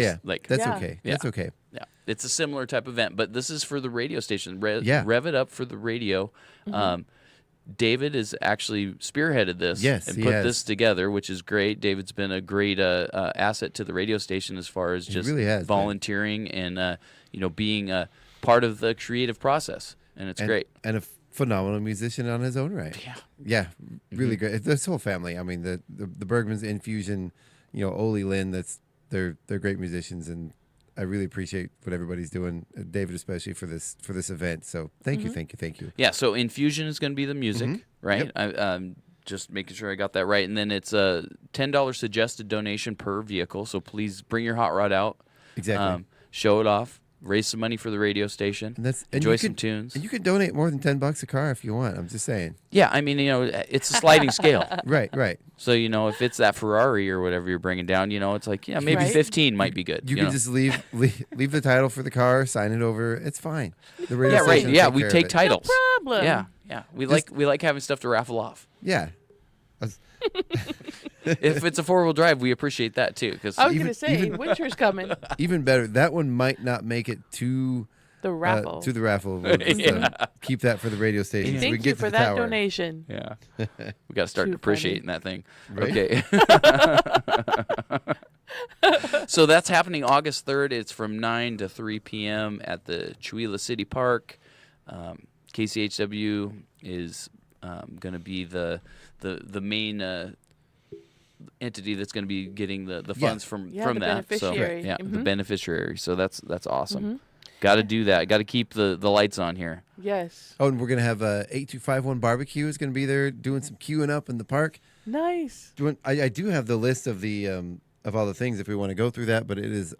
okay. Yeah. That's okay. Yeah. It's a similar type of event, but this is for the radio station. Rev It Up for the radio. Mm-hmm. David has actually spearheaded this and he put has. this together, which is great. David's been a great asset to the radio station as far as just really has, volunteering and being a part of the creative process, and it's great. And a phenomenal musician on his own right. Yeah, really great. This whole family. I mean, the Bergmans, Infusion, Oli, Lynn. They're great musicians, and I really appreciate what everybody's doing. David, especially for this event. So thank you. Yeah. So Infusion is going to be the music, right? Yep. Just making sure I got that right. And then it's a $10 suggested donation per vehicle. So please bring your hot rod out. Exactly. Show it off. Raise some money for the radio station. Enjoy some tunes. And you can donate more than $10 a car if you want. I'm just saying. Yeah, I mean, it's a sliding scale. Right. So, if it's that Ferrari or whatever you're bringing down, it's like, maybe 15 might be good. You can just leave the title for the car, sign it over. It's fine. The radio yeah, right. station Yeah, will we take titles. No problem. Yeah. We like having stuff to raffle off. Yeah. If it's a 4-wheel drive, we appreciate that too. Because I was going to say, winter's coming. Even better, that one might not make it to the raffle. We'll just, keep that for the radio station. So we Thank can you get for to the that tower. donation. Yeah, we got to start Too appreciating that thing. Right? Okay. So that's happening August 3rd. It's from 9 to 3 p.m. at the Chewelah City Park. KCHW is going to be the main entity that's going to be getting the funds from that. Beneficiary. So the beneficiary. So that's awesome. Got to do that. Got to keep the lights on here. Yes. Oh, and we're gonna have 8251 Barbecue is gonna be there doing some queuing up in the park. Nice. I do have the list of the of all the things if we want to go through that, but it is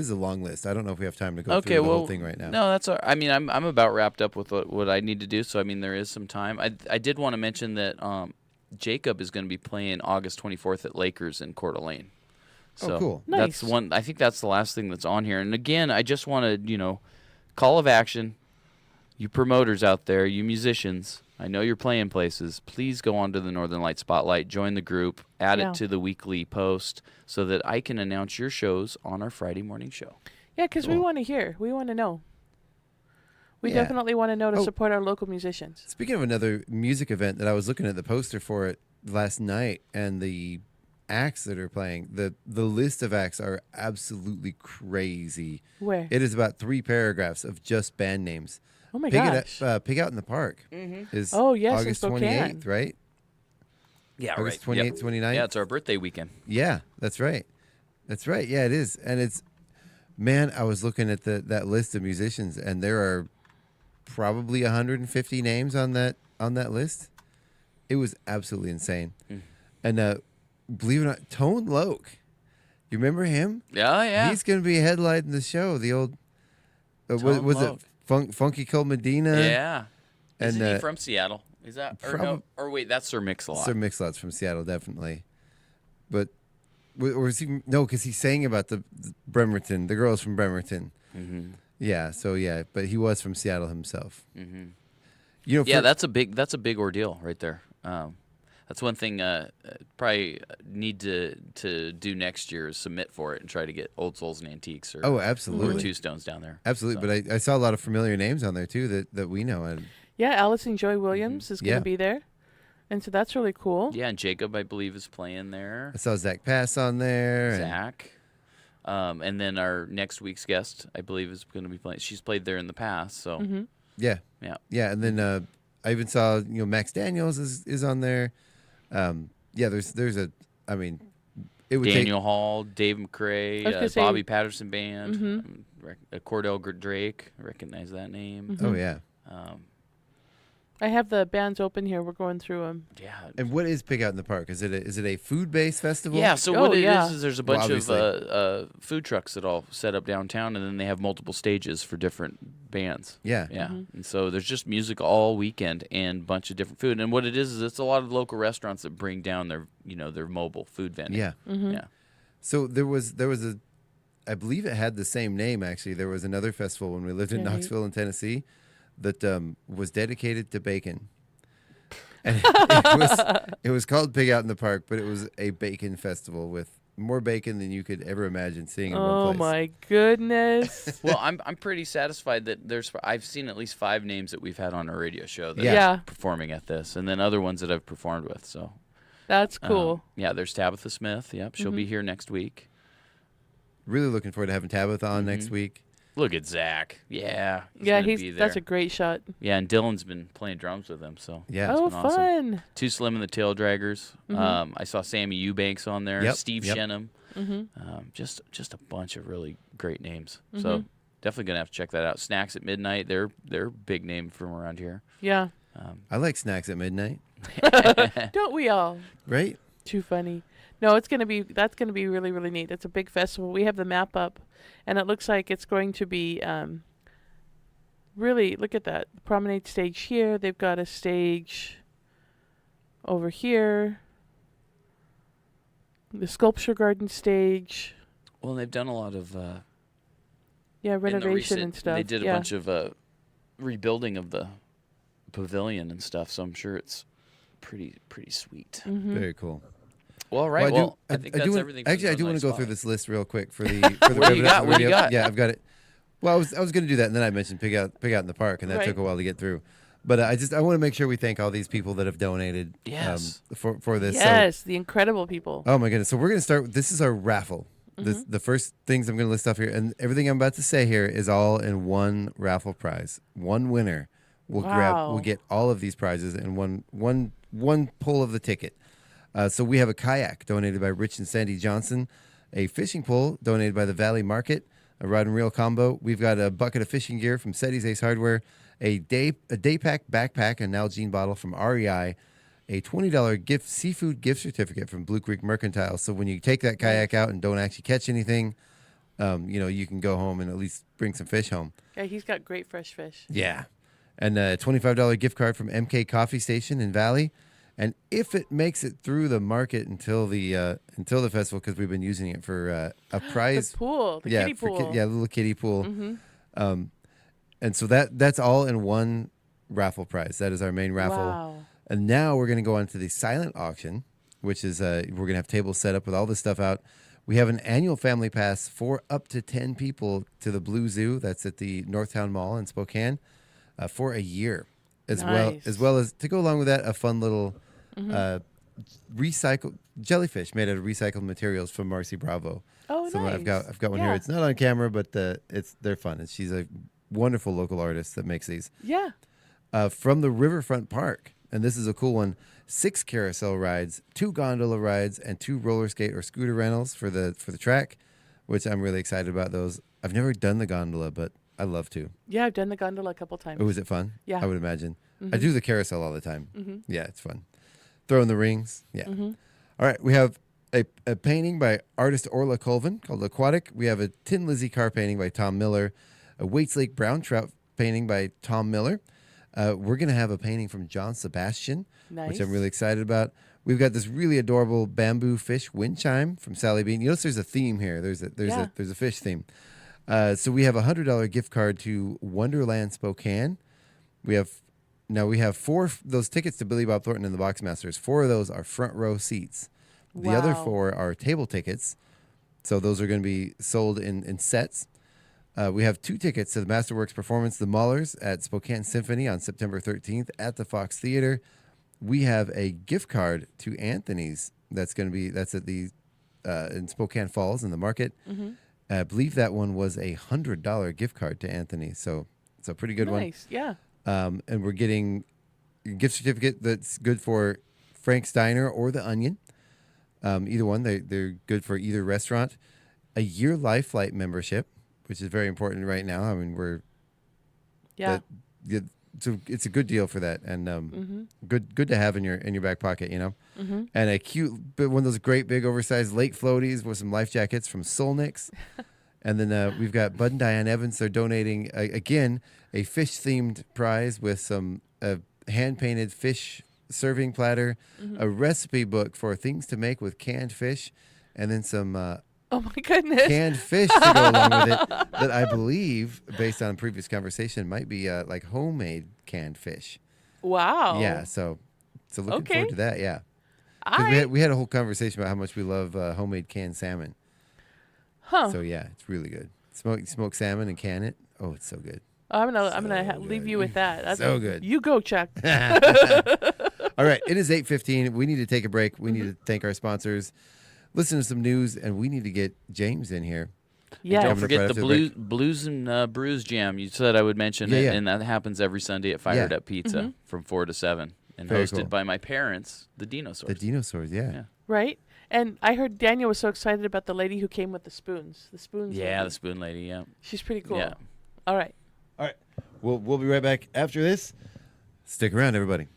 a long list. I don't know if we have time to go through the whole thing right now. No, that's all right. I mean, I'm about wrapped up with what I need to do. So I mean, there is some time. I did want to mention that Jacob is going to be playing August 24th at Lakers in Coeur d'Alene. So cool. That's Nice. one. I think that's the last thing that's on here. And again, I just want to, call of action. You promoters out there, you musicians, I know you're playing places. Please go on to the Northern Light Spotlight, join the group, add it to the weekly post so that I can announce your shows on our Friday morning show. Yeah, because we want to hear. We want to know. We definitely want to know to support our local musicians. Speaking of another music event that I was looking at the poster for it last night, and the acts that are playing, the list of acts are absolutely crazy. Where? It is about 3 paragraphs of just band names. Oh my gosh. Pig Out in the Park is yes, August in Spokane. 28th, right? Yeah, August right. 28th, 29th? Yeah, it's our birthday weekend. Yeah, that's right. Yeah, it is. And it's, man, I was looking at that list of musicians, and there are probably 150 names on that list. It was absolutely insane. And believe it or not, Tone Loc. You remember him? Yeah. He's going to be headlining the show. The old, was it Funky Cole Medina? Yeah. And, Isn't he from Seattle? Is that or wait, that's Sir Mix-a-Lot. Sir Mix-a-Lot's from Seattle, definitely. But or is he? No, because he sang about the Bremerton, the girls from Bremerton. Mm-hmm. Yeah. So yeah, but he was from Seattle himself. Mm-hmm. That's a big ordeal right there. That's one thing probably need to do next year is submit for it and try to get Old Souls and Antiques or absolutely or Two Stones down there. Absolutely, so. But I saw a lot of familiar names on there too that we know. Yeah, Allison Joy Williams is going to be there, and so that's really cool. Yeah, and Jacob I believe is playing there. I saw Zach Pass on there. Zach, and then our next week's guest I believe is going to be playing. She's played there in the past, so yeah, and then I even saw Max Daniels is on there. There's it would Daniel Hall, Dave McCrae, say, Bobby Patterson Band, Cordell Drake. I recognize that name. Oh yeah. I have the bands open here. We're going through them. Yeah. And what is Pig Out in the Park? Is it a food-based festival? Yeah. So what it is there's a bunch obviously. of food trucks that all set up downtown, and then they have multiple stages for different bands. Yeah. Yeah. And so there's just music all weekend and a bunch of different food. And what it is it's a lot of local restaurants that bring down their their mobile food vending. Yeah. Yeah. So there was a, I believe it had the same name actually. There was another festival when we lived in Knoxville in Tennessee that was dedicated to bacon. And it was called Pig Out in the Park, but it was a bacon festival with more bacon than you could ever imagine seeing in one place. Oh my goodness. Well, I'm pretty satisfied that I've seen at least 5 names that we've had on our radio show that are performing at this, and then other ones that I've performed with. So that's cool. Yeah, there's Tabitha Smith. Yep, she'll be here next week. Really looking forward to having Tabitha on next week. Look at Zach. Yeah. That's a great shot. Yeah, and Dylan's been playing drums with him. So yeah, oh, it's been awesome. Fun. Too Slim and the Tail Draggers. I saw Sammy Eubanks on there. Steve Shenham. Just a bunch of really great names. So definitely gonna have to check that out. Snacks at Midnight. They're a big name from around here. Yeah. I like Snacks at Midnight. Don't we all? Right? Too funny. No, that's gonna be really, really neat. It's a big festival. We have the map up, and it looks like it's going to be really. Look at that promenade stage here. They've got a stage over here. The sculpture garden stage. Well, they've done a lot of renovation and stuff. They did a bunch of rebuilding of the pavilion and stuff. So I'm sure it's pretty sweet. Very cool. Well, all right. I think that's everything. Actually, I do want to go through this list real quick for the What do you got? What do you got? Yeah, I've got it. Well, I was going to do that, and then I mentioned Pig Out in the Park, and that took a while to get through. But I want to make sure we thank all these people that have donated for this. Yes, the incredible people. Oh my goodness! So we're going to start. This is our raffle. The first things I'm going to list off here, and everything I'm about to say here is all in one raffle prize. One winner will get all of these prizes in one pull of the ticket. So we have a kayak donated by Rich and Sandy Johnson, a fishing pole donated by the Valley Market, a rod and reel combo. We've got a bucket of fishing gear from Setty's Ace Hardware, a day pack backpack and Nalgene bottle from REI, a $20 seafood gift certificate from Blue Creek Mercantile. So when you take that kayak out and don't actually catch anything, you can go home and at least bring some fish home. Yeah, he's got great fresh fish. Yeah, and a $25 gift card from MK Coffee Station in Valley. And if it makes it through the market until the festival, because we've been using it for a prize, the pool, the kiddie pool, the little kiddie pool, and so that's all in one raffle prize. That is our main raffle. Wow. And now we're going to go on to the silent auction, which is we're going to have tables set up with all this stuff out. We have an annual family pass for up to 10 people to the Blue Zoo. That's at the Northtown Mall in Spokane for a year, as well as to go along with that, a fun little. Recycled jellyfish made out of recycled materials from Marcy Bravo. Oh, so nice. I've got one here. It's not on camera, but they're fun. She's a wonderful local artist that makes these. Yeah. From the Riverfront Park, and this is a cool one: 6 carousel rides, 2 gondola rides, and 2 roller skate or scooter rentals for the track, which I'm really excited about. Those I've never done the gondola, but I love to. Yeah, I've done the gondola a couple times. Oh, is it fun? Yeah, I would imagine. I do the carousel all the time. Yeah, it's fun. Throwing the rings. Yeah. All right. We have a painting by artist Orla Colvin called Aquatic. We have a Tin Lizzie car painting by Tom Miller. A Waits Lake brown trout painting by Tom Miller. We're going to have a painting from John Sebastian, which I'm really excited about. We've got this really adorable bamboo fish wind chime from Sally Bean. You notice there's a theme here. There's a fish theme. So we have a $100 gift card to Wonderland Spokane. We have 4 of those tickets to Billy Bob Thornton and the Boxmasters. 4 of those are front row seats. The other 4 are table tickets. So those are going to be sold in sets. We have 2 tickets to the Masterworks performance, The Maulers, at Spokane Symphony on September 13th at the Fox Theater. We have a gift card to Anthony's. That's at the in Spokane Falls in the market. I believe that one was a $100 gift card to Anthony. So it's a pretty good one. Nice, yeah. And we're getting a gift certificate that's good for Frank's Diner or The Onion. Either one, they're good for either restaurant. A year Life Flight membership, which is very important right now. I mean, it's a good deal for that, and good to have in your back pocket, you know. Mm-hmm. And a cute, one of those great big oversized lake floaties with some life jackets from Solnix. And then we've got Bud and Diane Evans. They're donating again a fish themed prize with some hand painted fish serving platter, a recipe book for things to make with canned fish, and then some oh my goodness, canned fish to go along with it that I believe, based on previous conversation, might be like homemade canned fish. Wow. Yeah, so looking forward to that, yeah. We had a whole conversation about how much we love homemade canned salmon. Huh. So yeah, it's really good. Smoked salmon and can it. Oh, it's so good. I'm gonna leave you with that. That's so good. You go, Chuck. All right, it is 8:15. We need to take a break. We need to thank our sponsors, listen to some news, and we need to get James in here. Yeah. Don't forget the Blues and Brews Jam. You said I would mention it, and that happens every Sunday at Fired Up Pizza from 4 to 7, and Very hosted cool. by my parents, the Dinosaurs. The Dinosaurs, yeah. Right. And I heard Daniel was so excited about the lady who came with the spoons. The spoons. Yeah, lady. the Spoon Lady. Yeah. She's pretty cool. Yeah. All right. We'll be right back after this. Stick around, everybody.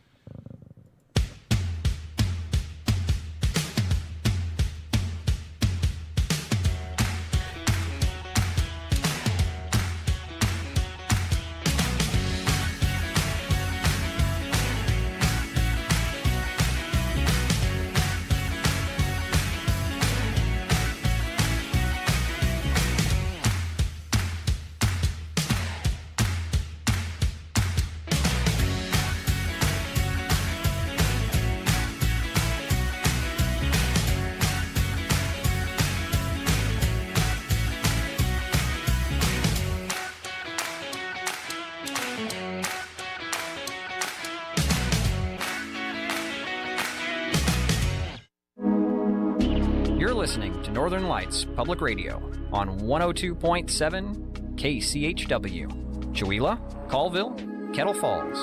You're listening to Northern Lights Public Radio on 102.7 KCHW. Chewelah, Colville, Kettle Falls.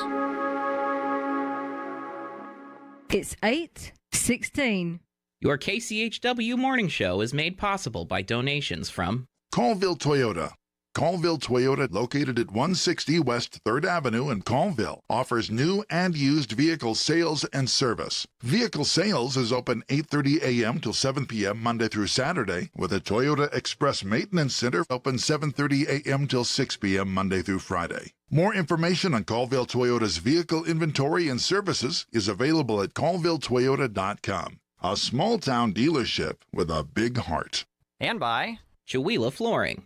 It's 8:16. Your KCHW morning show is made possible by donations from Colville Toyota. Colville Toyota, located at 160 West 3rd Avenue in Colville, offers new and used vehicle sales and service. Vehicle sales is open 8:30 a.m. till 7 p.m. Monday through Saturday, with a Toyota Express Maintenance Center open 7:30 a.m. till 6 p.m. Monday through Friday. More information on Colville Toyota's vehicle inventory and services is available at colvilletoyota.com. A small-town dealership with a big heart. and by Chewelah Flooring.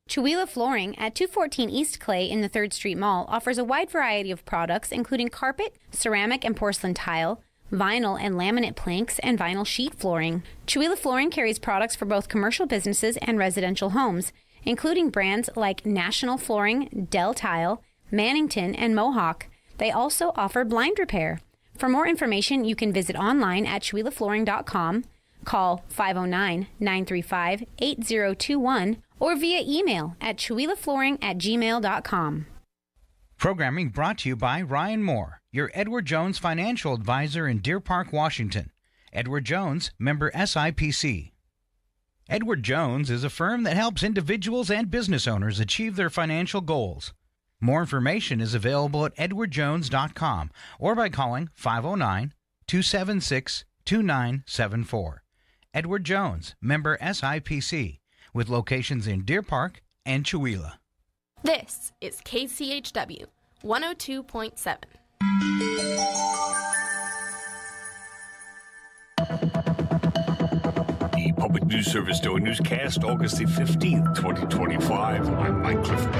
Chewelah Flooring at 214 East Clay in the 3rd Street Mall offers a wide variety of products including carpet, ceramic and porcelain tile, vinyl and laminate planks, and vinyl sheet flooring. Chewelah Flooring carries products for both commercial businesses and residential homes, including brands like National Flooring, Dell Tile, Mannington, and Mohawk. They also offer blind repair. For more information, you can visit online at CheWelahFlooring.com, call 509-935-8021, or via email at CheWelahFlooring@gmail.com. Programming brought to you by Ryan Moore, your Edward Jones financial advisor in Deer Park, Washington. Edward Jones, member SIPC. Edward Jones is a firm that helps individuals and business owners achieve their financial goals. More information is available at edwardjones.com or by calling 509-276-2974. Edward Jones, member SIPC, with locations in Deer Park and Chewelah. This is KCHW 102.7. The Public News Service Daily Newscast, August the 15th, 2025. I'm Mike Clifford.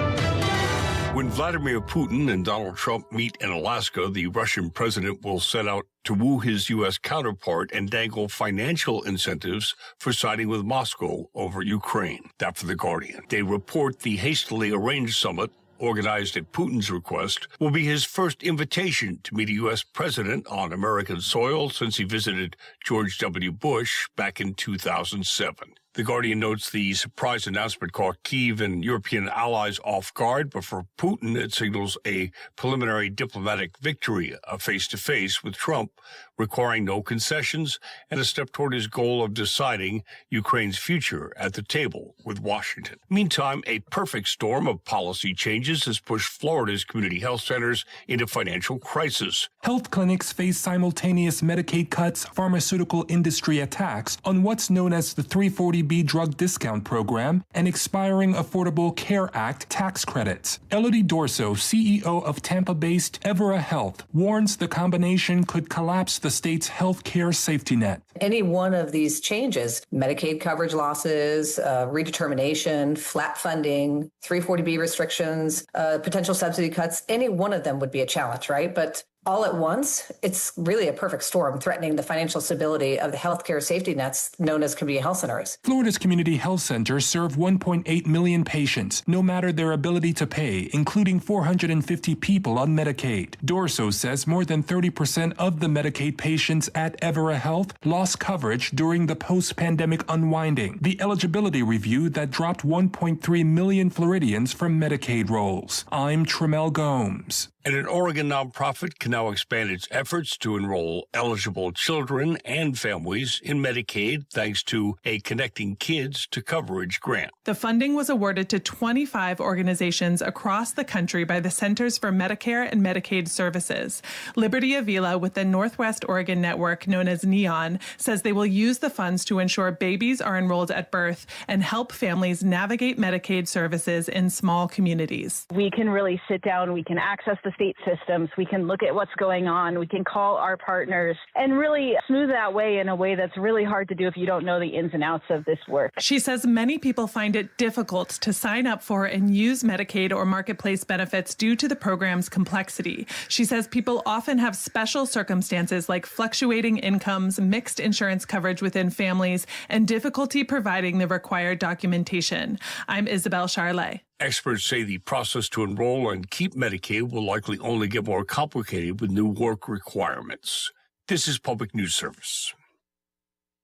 When Vladimir Putin and Donald Trump meet in Alaska, the Russian president will set out to woo his U.S. counterpart and dangle financial incentives for siding with Moscow over Ukraine. That for The Guardian. They report the hastily arranged summit, organized at Putin's request, will be his first invitation to meet a U.S. president on American soil since he visited George W. Bush back in 2007. The Guardian notes the surprise announcement caught Kyiv and European allies off guard, but for Putin, it signals a preliminary diplomatic victory, a face-to-face with Trump, requiring no concessions and a step toward his goal of deciding Ukraine's future at the table with Washington. Meantime, a perfect storm of policy changes has pushed Florida's community health centers into financial crisis. Health clinics face simultaneous Medicaid cuts, pharmaceutical industry attacks on what's known as the 340B drug discount program, and expiring Affordable Care Act tax credits. Elodie Dorso, CEO of Tampa-based Evera Health, warns the combination could collapse the state's health care safety net. Any one of these changes, Medicaid coverage losses, redetermination, flat funding, 340B restrictions, potential subsidy cuts, any one of them would be a challenge, right? But all at once, it's really a perfect storm threatening the financial stability of the healthcare safety nets known as community health centers. Florida's community health centers serve 1.8 million patients, no matter their ability to pay, including 450 people on Medicaid. Dorso says more than 30% of the Medicaid patients at Evera Health lost coverage during the post-pandemic unwinding, the eligibility review that dropped 1.3 million Floridians from Medicaid rolls. I'm Tremel Gomes. And an Oregon nonprofit can now expand its efforts to enroll eligible children and families in Medicaid thanks to a Connecting Kids to Coverage grant. The funding was awarded to 25 organizations across the country by the Centers for Medicare and Medicaid Services. Liberty Avila with the Northwest Oregon Network, known as NEON, says they will use the funds to ensure babies are enrolled at birth and help families navigate Medicaid services in small communities. We can really sit down, we can access the state systems, we can look at what's going on, we can call our partners and really smooth that way in a way that's really hard to do if you don't know the ins and outs of this work. She says many people find it difficult to sign up for and use Medicaid or marketplace benefits due to the program's complexity. She says people often have special circumstances like fluctuating incomes, mixed insurance coverage within families, and difficulty providing the required documentation. I'm Isabel Charlet. Experts say the process to enroll and keep Medicaid will likely only get more complicated with new work requirements. This is Public News Service.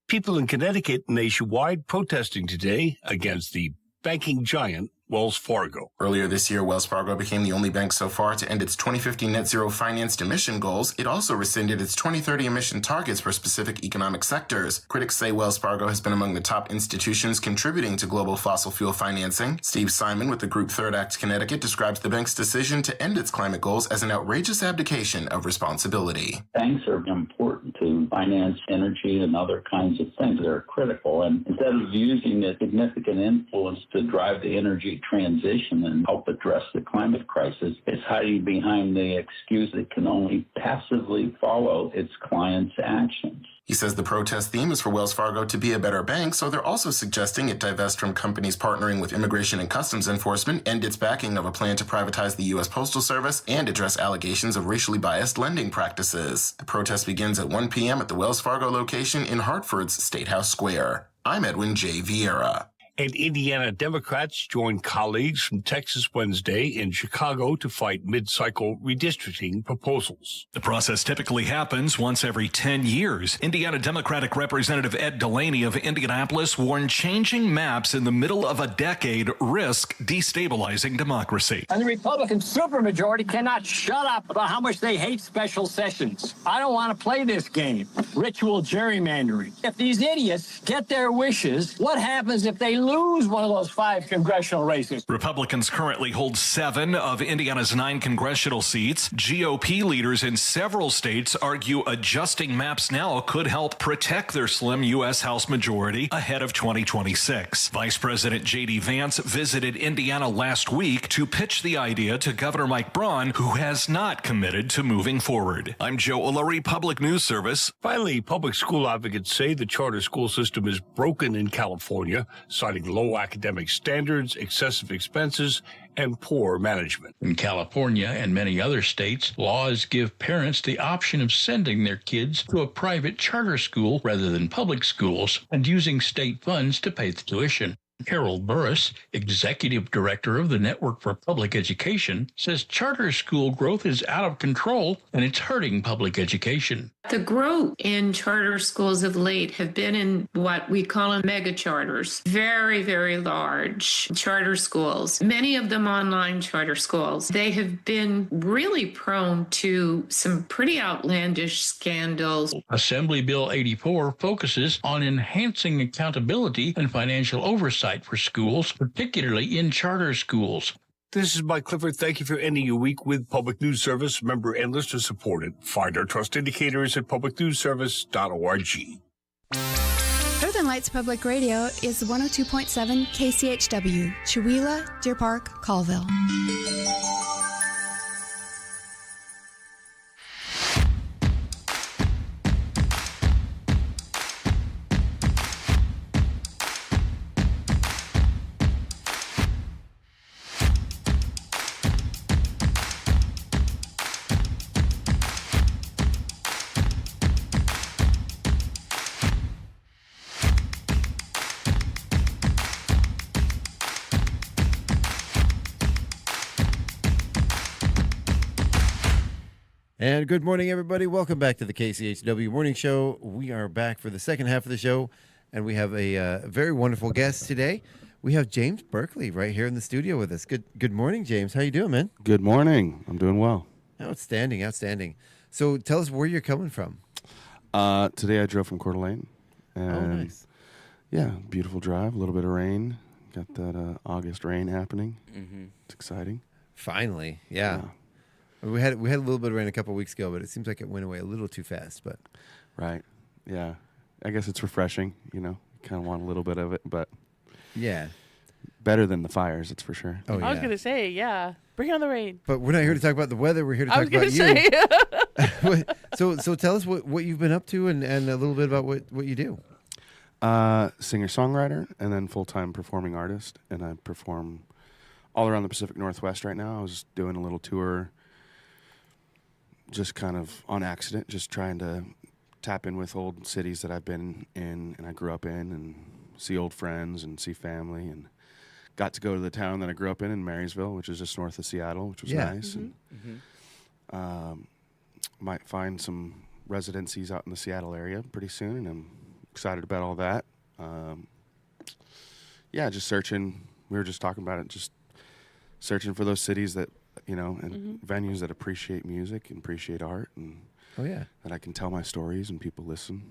People in Connecticut nationwide protesting today against the banking giant Wells Fargo. Earlier this year, Wells Fargo became the only bank so far to end its 2050 net zero financed emission goals. It also rescinded its 2030 emission targets for specific economic sectors. Critics say Wells Fargo has been among the top institutions contributing to global fossil fuel financing. Steve Simon with the group Third Act Connecticut describes the bank's decision to end its climate goals as an outrageous abdication of responsibility. Banks are important to finance energy and other kinds of things that are critical. And instead of using the significant influence to drive the energy transition and help address the climate crisis, it's hiding behind the excuse that can only passively follow its clients' actions. He says the protest theme is for Wells Fargo to be a better bank, so they're also suggesting it divest from companies partnering with Immigration and Customs Enforcement, end its backing of a plan to privatize the U.S. Postal Service, and address allegations of racially biased lending practices. The protest begins at 1 p.m. at the Wells Fargo location in Hartford's State House Square. I'm Edwin J. Vieira. And Indiana Democrats joined colleagues from Texas Wednesday in Chicago to fight mid-cycle redistricting proposals. The process typically happens once every 10 years. Indiana Democratic Representative Ed Delaney of Indianapolis warned changing maps in the middle of a decade risk destabilizing democracy. And the Republican supermajority cannot shut up about how much they hate special sessions. I don't want to play this game. Ritual gerrymandering. If these idiots get their wishes, what happens if they lose one of those 5 congressional races? Republicans currently hold 7 of Indiana's 9 congressional seats. GOP leaders in several states argue adjusting maps now could help protect their slim U.S. House majority ahead of 2026. Vice President J.D. Vance visited Indiana last week to pitch the idea to Governor Mike Braun, who has not committed to moving forward. I'm Joe O'Leary, Public News Service. Finally, public school advocates say the charter school system is broken in California, citing low academic standards, excessive expenses, and poor management. In California and many other states, laws give parents the option of sending their kids to a private charter school rather than public schools and using state funds to pay the tuition. Carol Burris, Executive Director of the Network for Public Education, says charter school growth is out of control and it's hurting public education. The growth in charter schools of late have been in what we call mega charters, very, very large charter schools, many of them online charter schools. They have been really prone to some pretty outlandish scandals. Assembly Bill 84 focuses on enhancing accountability and financial oversight for schools, particularly in charter schools. This is Mike Clifford. Thank you for ending your week with Public News Service. Member and listener supported. Find our trust indicators at publicnewsservice.org. Northern Lights Public Radio is 102.7 KCHW, Chewelah, Deer Park, Colville. And good morning, everybody. Welcome back to the KCHW Morning Show. We are back for the second half of the show, and we have a very wonderful guest today. We have James Berkley right here in the studio with us. Good morning, James. How you doing, man? Good morning. I'm doing well. Outstanding. So tell us where you're coming from. Today I drove from Coeur d'Alene. And nice. Yeah, beautiful drive, a little bit of rain. Got that August rain happening. Mm-hmm. It's exciting. Finally, yeah. We had a little bit of rain a couple of weeks ago, but it seems like it went away a little too fast. But right, yeah. I guess it's refreshing. Kind of want a little bit of it, but yeah, better than the fires, that's for sure. Oh, yeah. I was gonna say, yeah, bring on the rain. But we're not here to talk about the weather. We're here to talk about you. So tell us what you've been up to and a little bit about what you do. Singer-songwriter and then full-time performing artist, and I perform all around the Pacific Northwest right now. I was doing a little tour. Just kind of on accident, just trying to tap in with old cities that I've been in and I grew up in and see old friends and see family, and got to go to the town that I grew up in Marysville, which is just north of Seattle, which was nice. Mm-hmm. And might find some residencies out in the Seattle area pretty soon, and I'm excited about all that. Just searching. We were just talking about it, just searching for those cities that and venues that appreciate music and appreciate art, and that I can tell my stories and people listen.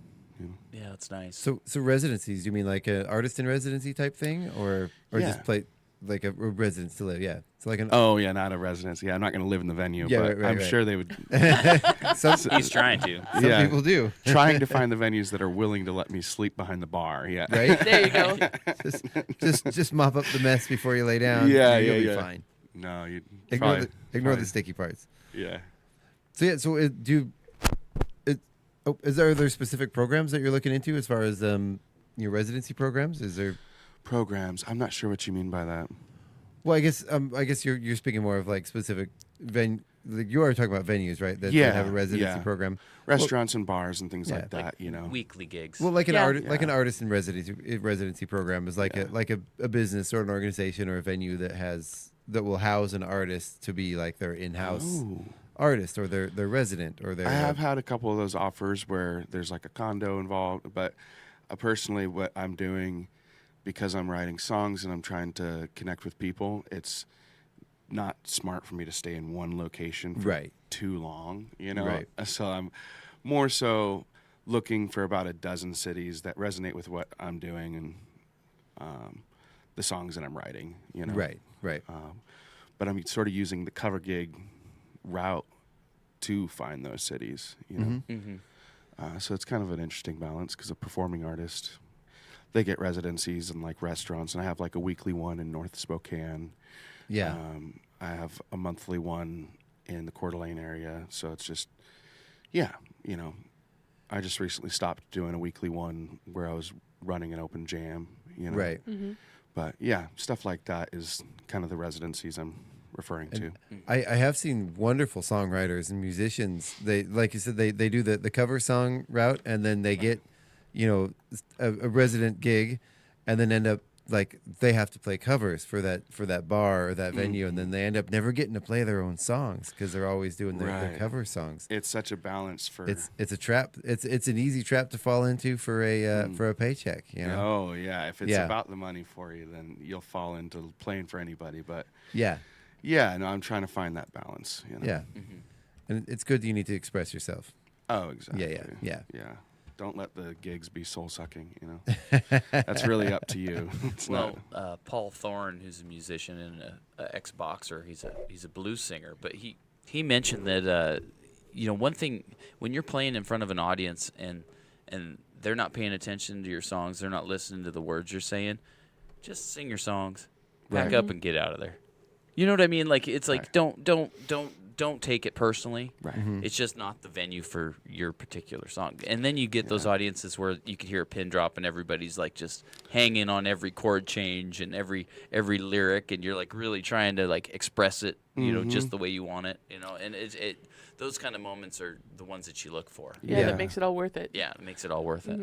Yeah, it's nice. So residencies, you mean like an artist in residency type thing, or just play like a residence to live? Yeah, it's like an not a residency. Yeah, I'm not going to live in the venue, but I'm sure they would. He's trying to. Some people do. Trying to find the venues that are willing to let me sleep behind the bar. Yeah, right. There you go. just mop up the mess before you lay down. Yeah, you'll be fine. No, you ignore the sticky parts. Yeah. So are there specific programs that you're looking into as far as your residency programs? Is there programs? I'm not sure what you mean by that. Well, I guess you're speaking more of like specific like you are talking about venues, right? That have a residency program. Restaurants and bars and things like that. Weekly gigs. Well, like an artist in residency program is like a business or an organization or a venue that will house an artist to be like their in-house artist or their resident or their. I have had a couple of those offers where there's like a condo involved, but personally, what I'm doing, because I'm writing songs and I'm trying to connect with people, it's not smart for me to stay in one location for too long, Right. So I'm more so looking for about a dozen cities that resonate with what I'm doing and the songs that I'm writing, Right. But I'm sort of using the cover gig route to find those cities, So it's kind of an interesting balance because a performing artist, they get residencies in like restaurants, and I have like a weekly one in North Spokane. Yeah. I have a monthly one in the Coeur d'Alene area, so it's just, I just recently stopped doing a weekly one where I was running an open jam, Right. Mm-hmm. But yeah, stuff like that is kind of the residencies I'm referring to. I have seen wonderful songwriters and musicians. They, like you said, they do the cover song route, and then they get, a resident gig, and then end up like they have to play covers for that bar or that venue, and then they end up never getting to play their own songs because they're always doing their cover songs. It's such a balance for. It's a trap. It's an easy trap to fall into for a paycheck. You know? Oh yeah, if it's about the money for you, then you'll fall into playing for anybody. But yeah, no, I'm trying to find that balance. You know? Yeah, and it's good that you need to express yourself. Oh, exactly. Yeah. Don't let the gigs be soul sucking. You know, that's really up to you. Paul Thorne, who's a musician and an ex-boxer, he's a blues singer, but he mentioned that one thing when you're playing in front of an audience and they're not paying attention to your songs, they're not listening to the words you're saying, just sing your songs, pack up and get out of there. You know what I mean? Like it's like don't take it personally. Right. It's just not the venue for your particular song. And then you get those audiences where you can hear a pin drop and everybody's like just hanging on every chord change and every lyric, and you're like really trying to like express it, you know, just the way you want it, you know. And those kind of moments are the ones that you look for. Yeah, that makes it all worth it. Yeah, it makes it all worth it.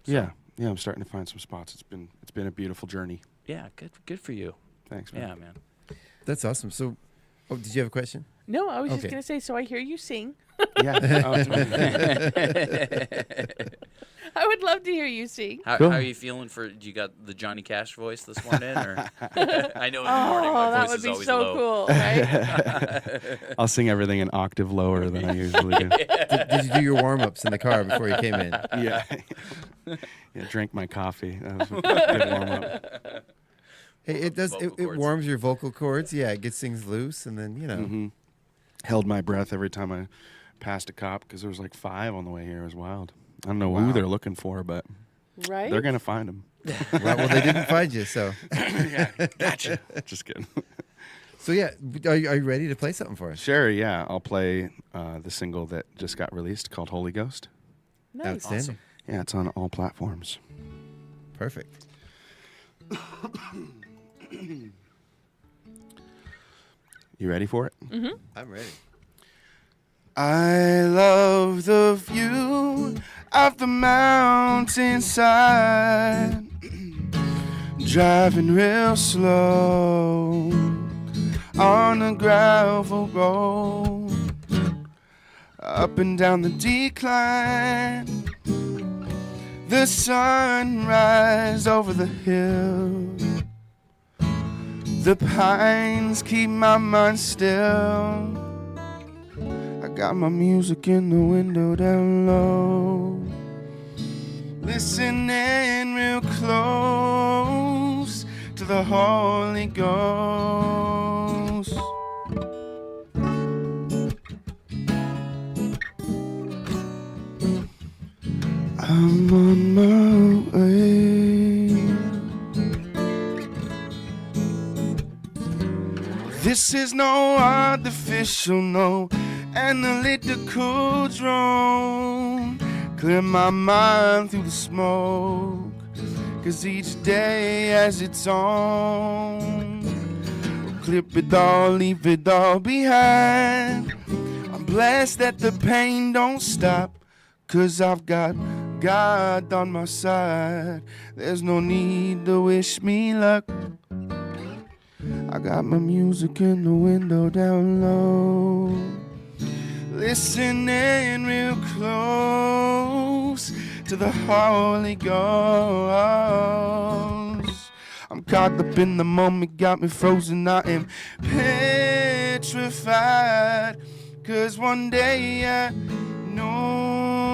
Yeah. I'm starting to find some spots. It's been a beautiful journey. Yeah, good for you. Thanks, man. Yeah, man. That's awesome. So, did you have a question? No, I was just gonna say. So I hear you sing. Yeah. I would love to hear you sing. How are you feeling for? You got the Johnny Cash voice this morning, or I know in the morning my voice is always low. That would be so cool, right? I'll sing everything an octave lower than I usually do. Did you do your warm-ups in the car before you came in? Yeah. Drink my coffee. That was a good warm-up. Hey, it warms your vocal cords. Yeah, it gets things loose, and then, you know. Held my breath every time I passed a cop because there was like 5 on the way here. It was wild. I don't know who they're looking for, but they're going to find them. Well, they didn't find you, so. Yeah, gotcha. Just kidding. So, yeah, are you ready to play something for us? Sure, yeah. I'll play the single that just got released called Holy Ghost. Nice. Outstanding. Awesome. Yeah, it's on all platforms. Perfect. You ready for it? Mm-hmm. I'm ready. I love the view of the mountainside, driving real slow on a gravel road, up and down the decline, the sunrise over the hill. The pines keep my mind still. I got my music in the window down low, listening real close to the Holy Ghost. I'm on my way. This is no artificial, no analytical drone. Clear my mind through the smoke, 'cause each day has its own. Clip it all, leave it all behind. I'm blessed that the pain don't stop, 'cause I've got God on my side. There's no need to wish me luck. I got my music in the window down low, listening real close to the Holy Ghost. I'm caught up in the moment, got me frozen, I am petrified, 'cause one day I know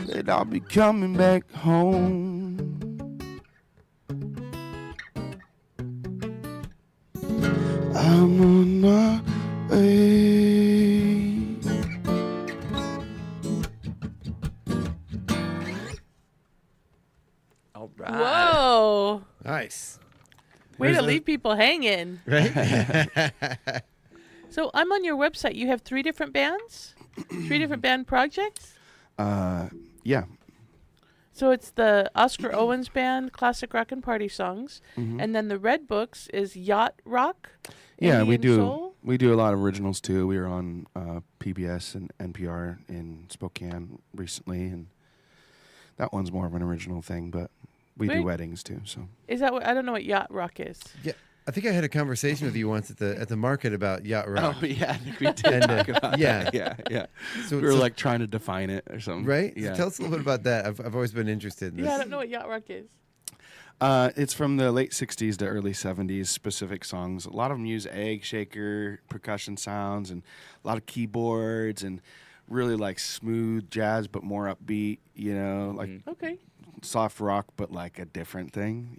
that I'll be coming back home. I'm on my way. All right. Whoa. Nice. Way to leave people hanging. Right? So I'm on your website. You have 3 different bands? 3 different band projects? Yeah. So it's the Oscar Owens Band, Classic Rock and Party Songs, and then the Red Books is Yacht Rock. Yeah, we Indian do. Soul? We do a lot of originals too. We were on PBS and NPR in Spokane recently, and that one's more of an original thing, but we Very- do weddings too. So Is that what? I don't know what yacht rock is. Yeah, I think I had a conversation with you once at the market about yacht rock. Oh, yeah, I think we did talk about yeah. that. Yeah. So, we were like trying to define it or something. right? Yeah. So tell us a little bit about that. I've always been interested in this. Yeah, I don't know what yacht rock is. It's from the late 60s to early 70s, specific songs. A lot of them use egg shaker percussion sounds and a lot of keyboards and really like smooth jazz, but more upbeat, like Okay. soft rock, but like a different thing,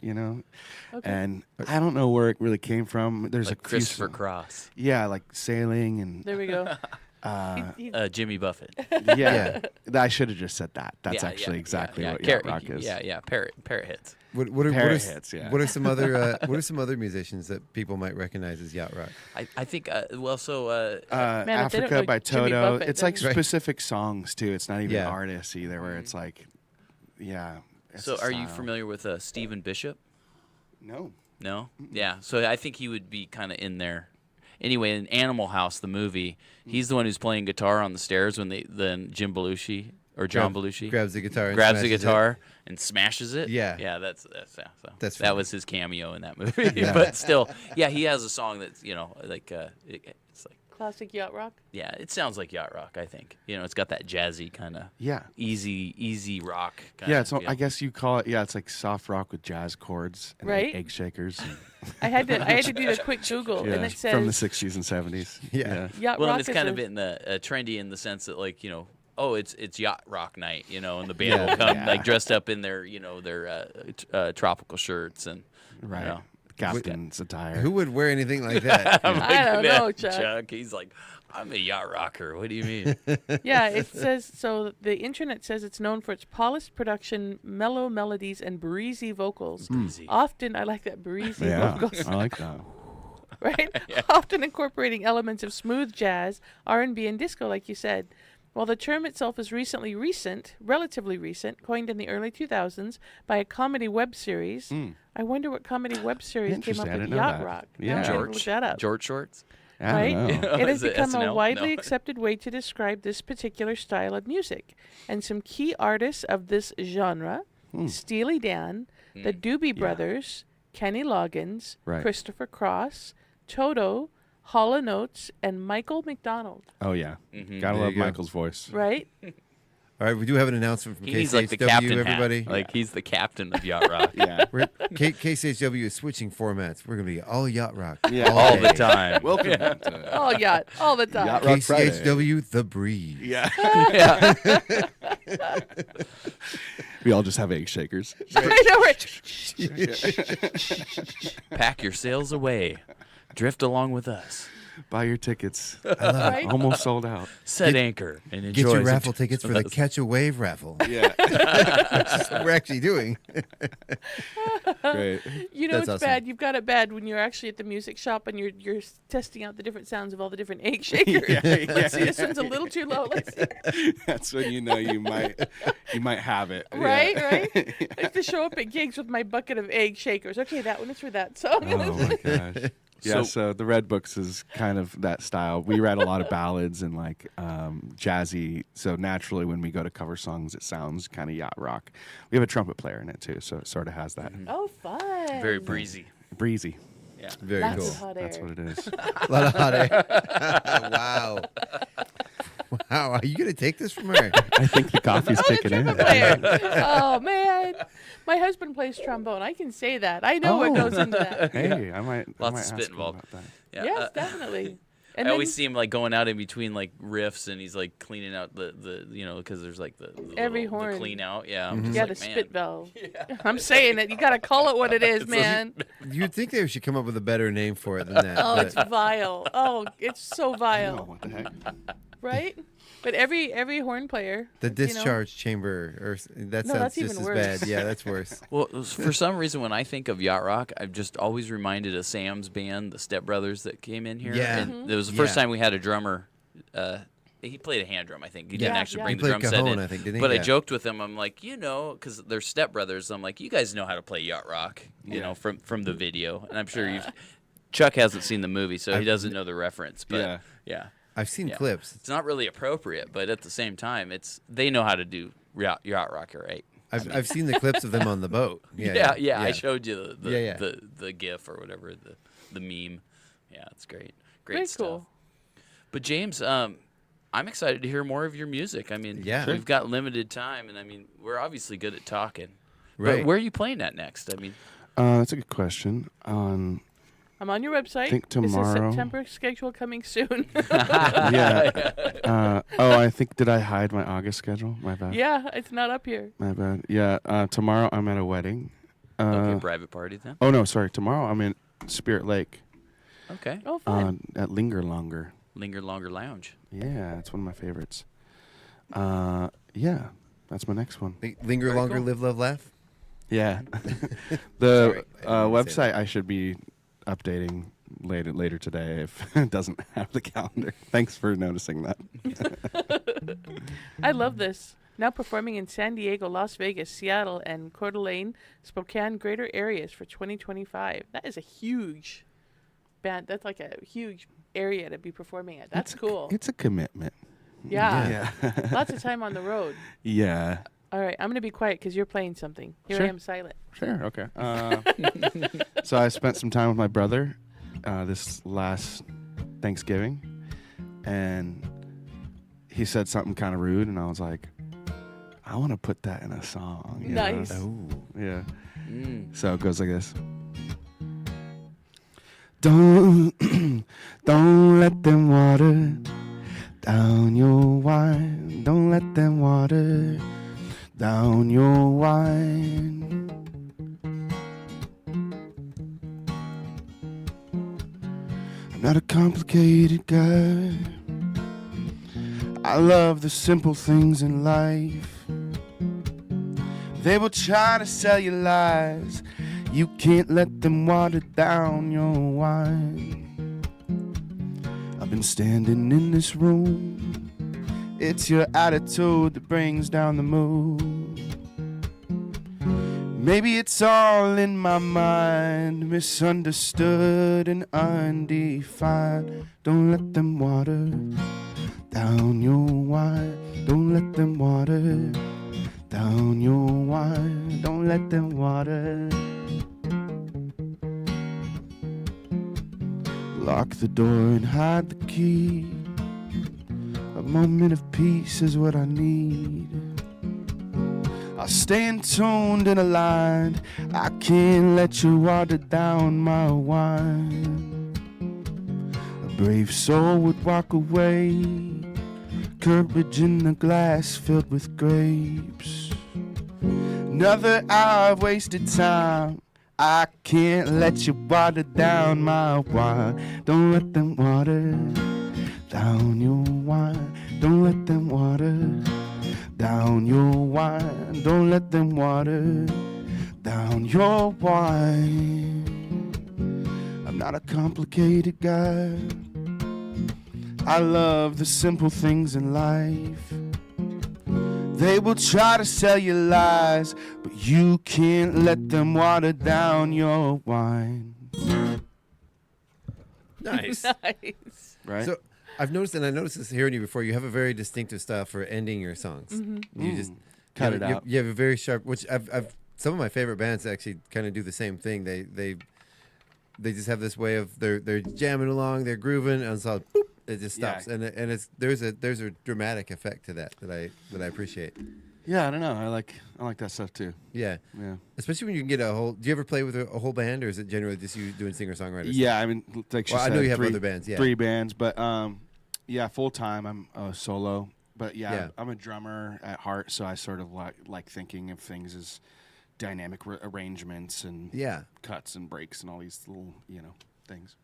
Okay. And I don't know where it really came from. There's Like a few Christopher Cross. Yeah, like sailing and There we go. Jimmy Buffett. yeah. I should have just said that. That's Yeah, actually yeah, exactly yeah, what yeah. yacht rock is. Yeah. Parrot hits. What are Parrot s- hits, yeah. what are some other what are some other musicians that people might recognize as yacht rock? I think Man, if they don't Africa know by Jimmy Toto. Buffett, It's like then- specific songs too. It's not even Yeah. artists either. Where it's like, yeah. it's So a are you style. familiar with Stephen Bishop? No. No? Yeah. So I think he would be kind of in there. Anyway, in Animal House, the movie, he's the one who's playing guitar on the stairs when then Jim Belushi or John Belushi grabs the guitar and grabs the smashes it. guitar and smashes it. Yeah. Yeah, that's That's that funny. was his cameo in that movie. Yeah. But still, yeah, he has a song that's, like it's like Classic yacht rock. yeah, it sounds like yacht rock, I think. It's got that jazzy kind of Yeah. easy rock kind Yeah, of it's. feel. I guess you call it. Yeah, it's like soft rock with jazz chords and Right. egg shakers. and- I had to do a quick Google, yeah, and it says from the 60s and 70s. Yeah. yacht Well, rock and it's is kind a- of been trendy in the sense that, like, it's yacht rock night, and the band Yeah. will come Yeah. like dressed up in their tropical shirts and Right. Captain's attire. Who would wear anything like that? I'm I don't "Man, know, Chuck." He's like, I'm a yacht rocker. What do you mean? Yeah, it says so. The internet says it's known for its polished production, mellow melodies, and breezy vocals. Breezy. Often, I like that breezy Yeah, vocals. I like that. Right? Often incorporating elements of smooth jazz, R&B, and disco, like you said. While the term itself is relatively recent, coined in the early 2000s by a comedy web series. I wonder what comedy web series came up Interesting, I with didn't know yacht that. rock. Yeah. Now I'm gonna look that up. George Shorts. I Right? don't know. It has Is it become a SNL? widely No. accepted way to describe this particular style of music. And some key artists of this genre, Steely Dan, the Doobie Brothers, Kenny Loggins, Right. Christopher Cross, Toto, Hall & Oates, and Michael McDonald. Oh yeah, Mhm. gotta There love you go. Michael's voice. Right? All right, we do have an announcement from He's KCHW, like the captain everybody. hat. Like he's the captain of yacht rock. Yeah. KCHW is switching formats. We're going to be all yacht rock. Yeah. All the day. time. Welcome to All yacht, all the time. Yacht Rock Friday. KCHW, The Breeze. Yeah. Yeah. We all just have egg shakers. I know, right? Pack your sails away. Drift along with us. Buy your tickets. I love it. Right? Almost sold out. Set anchor and enjoy. Get your some raffle tickets for the us. Catch a Wave raffle. Yeah. That's what we're actually doing. Great. You know That's it's awesome. bad. You've got it bad when you're actually at the music shop and you're testing out the different sounds of all the different egg shakers. Let's see, this one's a little too low. Let's see. That's when you know you might have it. Right, Yeah. right. I have to show up at gigs with my bucket of egg shakers. Okay, that one is for that song. Oh my gosh. Yeah, so the Red Books is kind of that style. We write a lot of ballads and like jazzy. So naturally, when we go to cover songs, it sounds kind of yacht rock. We have a trumpet player in it too, so it sort of has that Oh, fun. Very breezy. breezy. Yeah. Very Lots cool. of hot That's air. what it is. A lot of hot air. Wow. Wow. Are you going to take this from her? I think the coffee's kicking in. Player. Oh, man. My husband plays trombone. I can say that. I know what goes into that. Hey, I might. Lots I might of spit ask him involved. about that. Yeah. Yes, definitely. And I then, always see him like going out in between like riffs, and he's like cleaning out the because there's like the Every little- the horn. clean out. Yeah, I'm you just got like, a man. spit valve. I'm saying it. You got to call it what it is, man. You'd think they should come up with a better name for it than that. Oh, but it's vile. Oh, it's so Oh, vile. what the heck? Right? But every horn player. the you know- discharge chamber, or that No, sounds that's just even as worse. bad. Yeah, that's worse. Well, for some reason, when I think of yacht rock, I'm just always reminded of Sam's band, the Step Brothers, that came in here. Yeah. And it was the first Yeah. time we had a drummer. He played a hand drum, I think. He didn't Yeah, actually yeah. bring He the played drum set cajon, in. I think, didn't he? But I Yeah. joked with him. I'm like, because they're Step Brothers. I'm like, you guys know how to play yacht rock, from the video. And I'm sure Chuck hasn't seen the movie, so he doesn't know the reference. But yeah. I've seen clips. It's not really appropriate, but at the same time, they know how to do yacht rock, right? I've seen the clips of them on the boat. Yeah. I showed you the the GIF or whatever, the meme. Yeah, it's great. Very stuff. Cool. But James, I'm excited to hear more of your music. I mean, we've got limited time, and I mean, we're obviously good at talking. Right. But where are you playing at next? I mean, that's a good question. I'm on your website. I think tomorrow. Is the September schedule coming soon? Yeah. I think, did I hide my August schedule? My bad. Yeah, it's not up here. My bad. Yeah. Tomorrow I'm at a wedding. Okay, private party then? Oh, no, sorry. Tomorrow I'm in Spirit Lake. Okay. Oh, fun. At Linger Longer. Linger Longer Lounge. Yeah, it's one of my favorites. Yeah, that's my next one. Linger Very Longer, cool. Live, Love, Laugh? Yeah. The website I should be updating later today if it doesn't have the calendar. Thanks for noticing that. I love this. Now performing in San Diego, Las Vegas, Seattle, and Coeur d'Alene, Spokane greater areas for 2025. That is a huge band. That's like a huge area to be performing at. That's cool. It's a commitment. Yeah. Lots of time on the road. Yeah. All right, I'm going to be quiet because you're playing something. Here I am silent. Sure, okay. So I spent some time with my brother this last Thanksgiving, and he said something kind of rude, and I was like, I want to put that in a song. you know? Nice. Oh, yeah. So it goes like this. Don't let them water down your wine. Don't let them water down your wine. I'm not a complicated guy. I love the simple things in life. They will try to sell you lies. You can't let them water down your wine. I've been standing in this room. It's your attitude that brings down the mood. Maybe it's all in my mind, misunderstood and undefined. Don't let them water down your wine. Don't let them water down your wine. Don't let them water. Lock the door and hide the key. A moment of peace is what I need. I'll stay in tuned and aligned. I can't let you water down my wine. A brave soul would walk away. Courage in the glass filled with grapes. Another hour of wasted time. I can't let you water down my wine. Don't let them water down your wine. Don't let them water down your wine. Don't let them water down your wine. I'm not a complicated guy. I love the simple things in life. They will try to sell you lies, but you can't let them water down your wine. Nice. Nice. Right? So I've noticed, and I noticed this hearing you before, you have a very distinctive style for ending your songs. Mhm. You just Cut it out. You have a very sharp, which I've some of my favorite bands actually kind of do the same thing. They just have this way of they're jamming along, they're grooving, and so boop, it just stops. Yeah. And it's there's a dramatic effect to that I appreciate. Yeah, I don't know. I like that stuff too. Yeah. Yeah. Especially when you can get a whole. Do you ever play with a whole band, or is it generally just you doing singer-songwriter? Yeah, I mean, like she Well, I said, know you have other bands, yeah. 3 bands, but yeah, full time I'm solo. But Yeah. I'm a drummer at heart, so I sort of like thinking of things as dynamic arrangements and cuts and breaks and all these little things.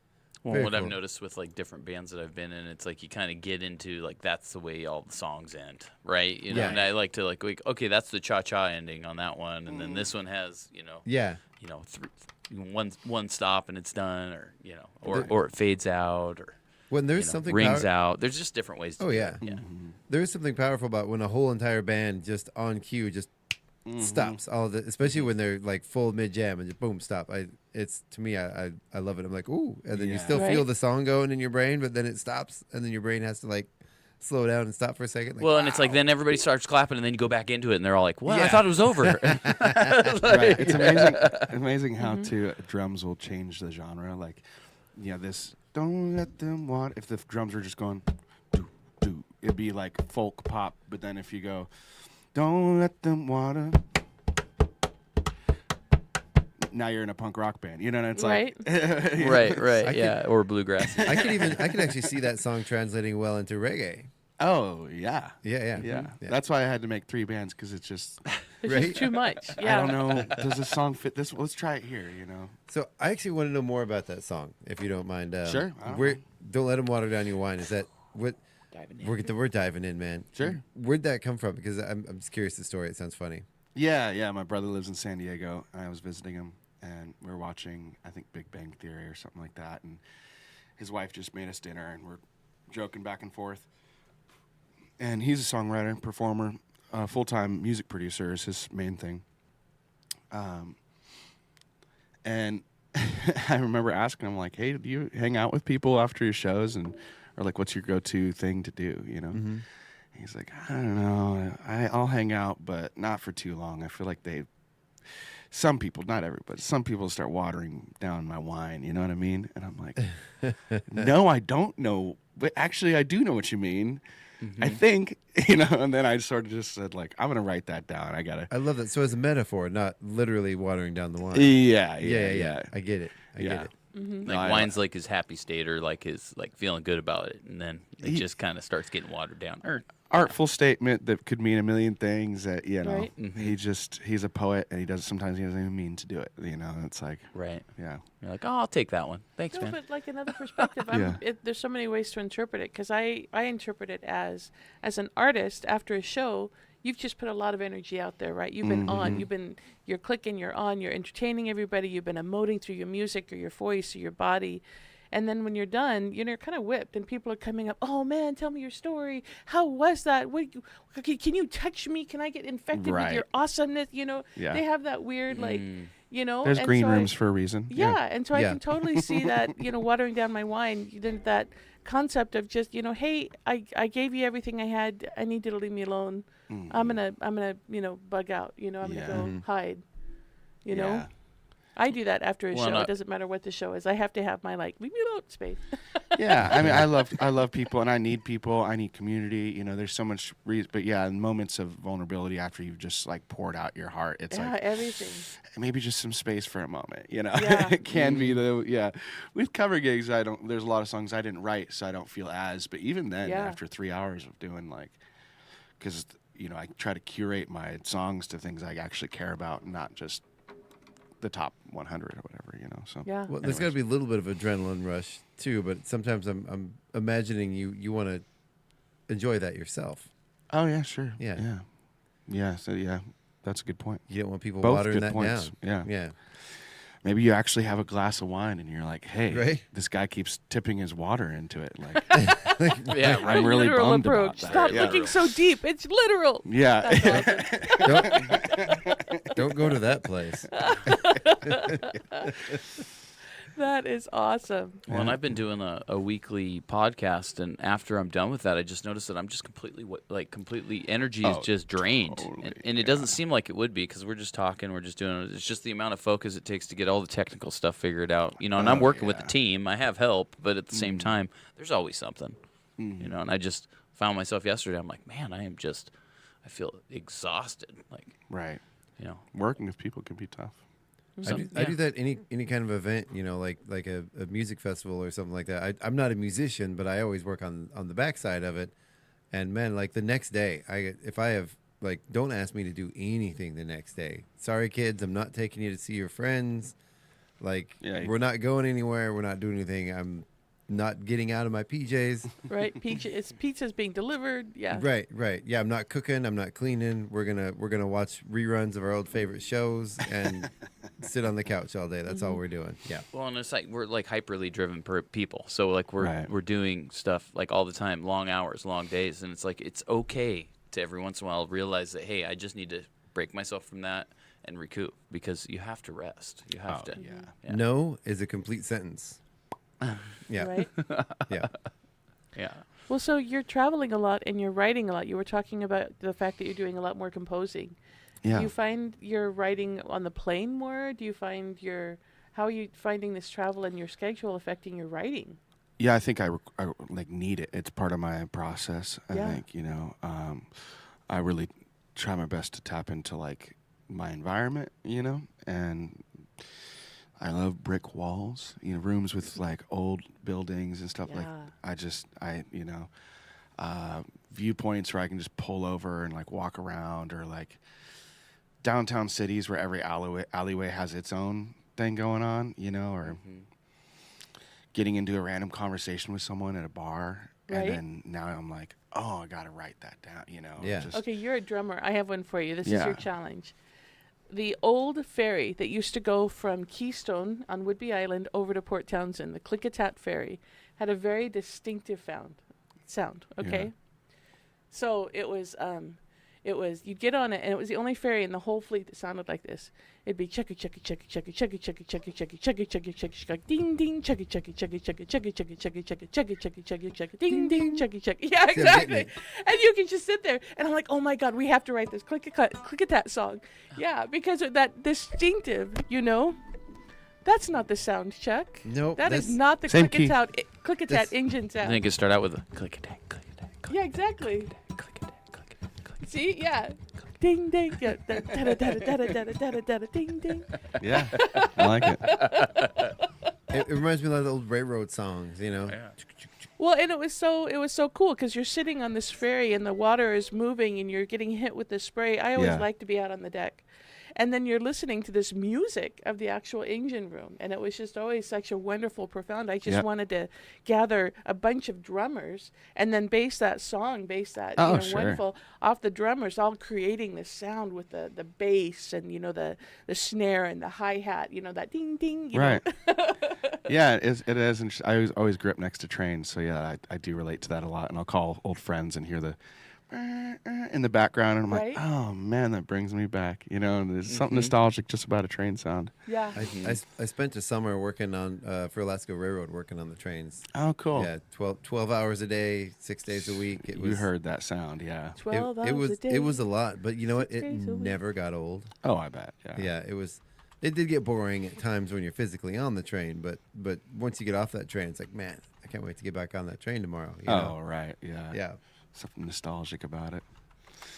Well, Very what cool. I've noticed with like different bands that I've been in, it's like you kind of get into like that's the way all the songs end, right? You know, Yeah. and I like to like okay, that's the cha-cha ending on that one, and then this one has one stop and it's done, or it fades out, or when there's something rings out. There's just different ways to do yeah. it. Yeah. There is something powerful about when a whole entire band just on cue just stops all of it, especially when they're like full mid jam and just boom stop. It's to me I love it. I'm like ooh, and then you still feel the song going in your brain, but then it stops, and then your brain has to like slow down and stop for a second. Like, well, and it's like then everybody starts clapping, and then you go back into it, and they're all like, "What? I thought it was over." Right. It's amazing how drums will change the genre. Like, this "Don't Let Them Want." If the drums are just going, doo, doo, it'd be like folk pop. But then if you go, "Don't let them water," now you're in a punk rock band. And it's right, like right, or bluegrass. I could actually see that song translating well into reggae. Oh yeah. Yeah. That's why I had to make 3 bands, because it's just just too much. Yeah. I don't know. Does this song fit this? Let's try it here. So I actually want to know more about that song, if you don't mind. Sure. Don't let them water down your wine. Is that what? We're diving in, man. Sure. Where'd that come from? Because I'm just curious the story. It sounds funny. Yeah. My brother lives in San Diego, and I was visiting him, and we were watching, I think, Big Bang Theory or something like that, and his wife just made us dinner, and we're joking back and forth. And he's a songwriter, performer, full-time music producer is his main thing. And I remember asking him, like, hey, do you hang out with people after your shows? Or like, what's your go-to thing to do, Mm-hmm. He's like, I don't know. I'll hang out, but not for too long. I feel like some people, not everybody, some people start watering down my wine, you know what I mean? And I'm like, no, I don't know. But actually, I do know what you mean. I think, and then I sort of just said, like, I'm going to write that down. I love that. So as a metaphor, not literally watering down the wine. Yeah. I get it. I get it. Mm-hmm. Like wine's like his happy state, or like his feeling good about it, and then it just kind of starts getting watered down. Or artful statement that could mean a million things. That Right. He's a poet, and sometimes he doesn't even mean to do it. It's like right. Yeah. You're like, oh, I'll take that one. Thanks, No, man. but like another perspective, there's so many ways to interpret it, because I interpret it as an artist after a show. You've just put a lot of energy out there, right? You've been on. You're clicking. You're on. You're entertaining everybody. You've been emoting through your music or your voice or your body. And then when you're done, you're kind of whipped, and people are coming up. Oh man, tell me your story. How was that? Can you touch me? Can I get infected with your awesomeness? They have that weird There's green rooms for a reason. Yeah, and so I can totally see that. Watering down my wine. Then that concept of just hey, I gave you everything I had. I need you to leave me alone. I'm gonna bug out. I'm gonna go hide. I do that after a show. It doesn't matter what the show is. I have to have my leave me alone space. Yeah, I mean, I love people, and I need people. I need community. There's so much reason. But yeah, in moments of vulnerability after you've just poured out your heart, it's everything. Maybe just some space for a moment. Yeah. It can be with cover gigs. There's a lot of songs I didn't write, so I don't feel as. But even then, after 3 hours of doing because I try to curate my songs to things I actually care about, and not just the top 100 or whatever, So yeah. Well, there's got to be a little bit of adrenaline rush too, but sometimes I'm imagining you want to enjoy that yourself. Oh yeah, sure. Yeah. So that's a good point. You don't want people Both watering good that points. down. Yeah. Maybe you actually have a glass of wine and you're like, hey, this guy keeps tipping his water into it. I'm really literal bummed approach. about that. Stop looking so deep. It's literal. Yeah. Don't go to that place. That is awesome. Well, and I've been doing a weekly podcast, and after I'm done with that, I just noticed that I'm just completely energy is just drained, totally, and it doesn't seem like it would be, because we're just talking, we're just doing it. It's just the amount of focus it takes to get all the technical stuff figured out, and I'm working with the team. I have help, but at the same time, there's always something, and I just found myself yesterday. I'm like, man, I feel exhausted. Right. Working with people can be tough. I do that any kind of event, like a music festival or something like that. I'm not a musician, but I always work on the backside of it. And man, the next day, if I have don't ask me to do anything the next day. Sorry, kids, I'm not taking you to see your friends. We're not going anywhere. We're not doing anything. I'm not getting out of my PJs. Right, pizza's being delivered. Yeah. Right. Yeah, I'm not cooking. I'm not cleaning. We're gonna watch reruns of our old favorite shows and sit on the couch all day. That's all we're doing. Yeah. Well, and it's we're hyperly driven people. So we're doing stuff all the time, long hours, long days, and it's it's okay to every once in a while realize that, hey, I just need to break myself from that and recoup, because you have to rest. You have to. Yeah. No is a complete sentence. Yeah. Right? Yeah. Yeah. Well, so you're traveling a lot and you're writing a lot. You were talking about the fact that you're doing a lot more composing. Yeah. Do you find you're writing on the plane more? Do you find how are you finding this travel and your schedule affecting your writing? Yeah, I think I like need it. It's part of my process. I Yeah. think, I really try my best to tap into like my environment, and I love brick walls, rooms with like old buildings and stuff. Like viewpoints where I can just pull over and like walk around, or like downtown cities where every alleyway has its own thing going on, or getting into a random conversation with someone at a bar. Right. And then now I'm like, oh, I got to write that down, Yeah. Okay, you're a drummer. I have one for you. This is Yeah. your challenge. The old ferry that used to go from Keystone on Whidbey Island over to Port Townsend, the Klickitat ferry, had a very distinctive sound, okay? Yeah. So it was you'd get on it, and it was the only ferry in the whole fleet that sounded like this. It'd be chucky chucky chucky chucky chucky chucky chucky chucky chucky chucky chucky chucky ding ding chucky chucky chucky chucky chucky chucky chucky chucky chucky chucky chucky chucky ding ding chucky chucky. Yeah, exactly. And you can just sit there, and I'm like, oh my god, we have to write this Klickitat song. Yeah, because of that distinctive, That's not the sound, Chuck. Nope. That is not the Klickitat engine sound. I think it started out with a Klickitat. Yeah, exactly. See, yeah. Ding ding. Yeah. Ding ding. Yeah, I like it. It reminds me of the old railroad songs, Yeah. Well, and it was so cool because you're sitting on this ferry and the water is moving and you're getting hit with the spray. I always like to be out on the deck. And then you're listening to this music of the actual engine room. And it was just always such a wonderful, profound. I just wanted to gather a bunch of drummers and then base that wonderful off the drummers, all creating this sound with the bass and, the snare and the hi-hat, that ding, ding. Right. Yeah, it is. And I always grew up next to trains. So, yeah, I do relate to that a lot. And I'll call old friends and hear the in the background, and I'm like, oh man, that brings me back, and there's something nostalgic just about a train sound. Yeah. I spent a summer working on for Alaska Railroad, working on the trains. Oh, cool. Yeah, 12 hours a day, 6 days a week. You heard that sound, yeah. 12 hours a day. It was a lot, but you know what? It never got old. Oh, I bet. Yeah. Yeah, it did get boring at times when you're physically on the train, but once you get off that train, it's like, man, I can't wait to get back on that train tomorrow. Oh, right. Yeah. Yeah. Something nostalgic about it.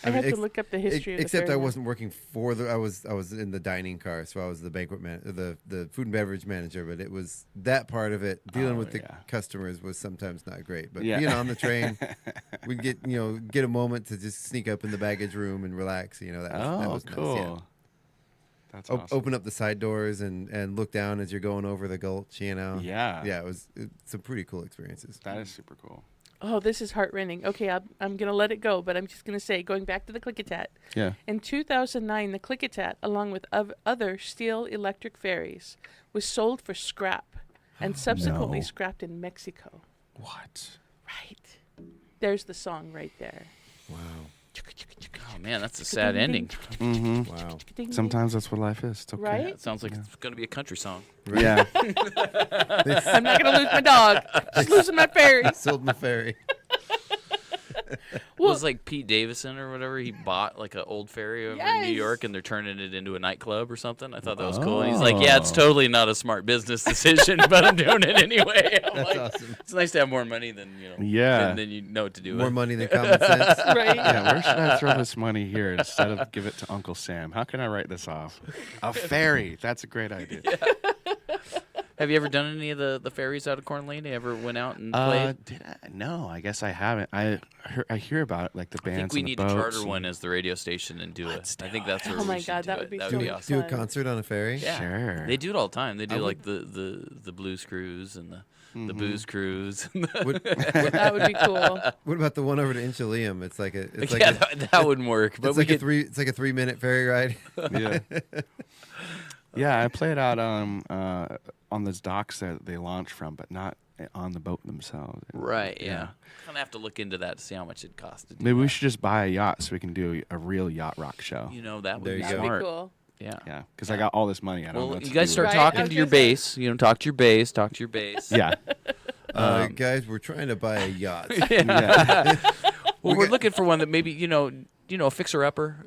I had to look up the history of the except ferry. I wasn't working for I was in the dining car, so I was the banquet the food and beverage manager, but it was that part of it, dealing with the customers was sometimes not great. But being on the train, we'd get a moment to just sneak up in the baggage room and relax, that was cool. nice. Yeah. That's awesome. Open up the side doors and look down as you're going over the gulch, Yeah. Yeah, it's some pretty cool experiences. That is super cool. Oh, this is heart-rending. Okay, I'm going to let it go, but I'm just going to say, going back to the Klickitat. Yeah. In 2009, the Klickitat, along with other steel electric ferries, was sold for scrap and subsequently scrapped in Mexico. What? Right. There's the song right there. Wow. Oh, man, that's a sad ending. Mm-hmm. Wow. Sometimes that's what life is. It's okay. Right? It sounds like it's going to be a country song. Right. Yeah. I'm not going to lose my dog. Just losing my ferry. Sold my ferry. Well, it was like Pete Davidson or whatever. He bought like an old ferry over in New York, and they're turning it into a nightclub or something. I thought that was cool. And he's like, yeah, it's totally not a smart business decision, but I'm doing it anyway. That's awesome. It's nice to have more money than, than you know what to do More with. money than common sense. Right. Yeah, where should I throw this money here instead of give it to Uncle Sam? How can I write this off? A ferry. That's a great idea. Yeah. Have you ever done any of the ferries out of Corn Lane? You ever went out and played? No, I guess I haven't. I hear about it, like the bands. I think we and need the to boats charter one as the radio station and do it. I think that's where Oh my we should God, do that it. would be That so would be much awesome. Do a concert on a ferry? Yeah. Sure. They do it all the time. They do like the blues cruise and the booze cruise. That would be cool. What about the one over to Inchelium? It's like that wouldn't work. But it's like a 3-minute ferry ride. Yeah. Yeah, I played out on those docks that they launch from, but not on the boat themselves. Right, yeah. Kind of have to look into that to see how much it costs to do Maybe we that. should just buy a yacht so we can do a real yacht rock show. That would be That'd smart. be cool. Yeah. Yeah, because I got all this money. I don't know Well, what you to guys do start with it. talking to your bass. Talk to your bass. Talk to your bass. Yeah. Guys, we're trying to buy a yacht. Well, we're looking for one that maybe, a fixer-upper,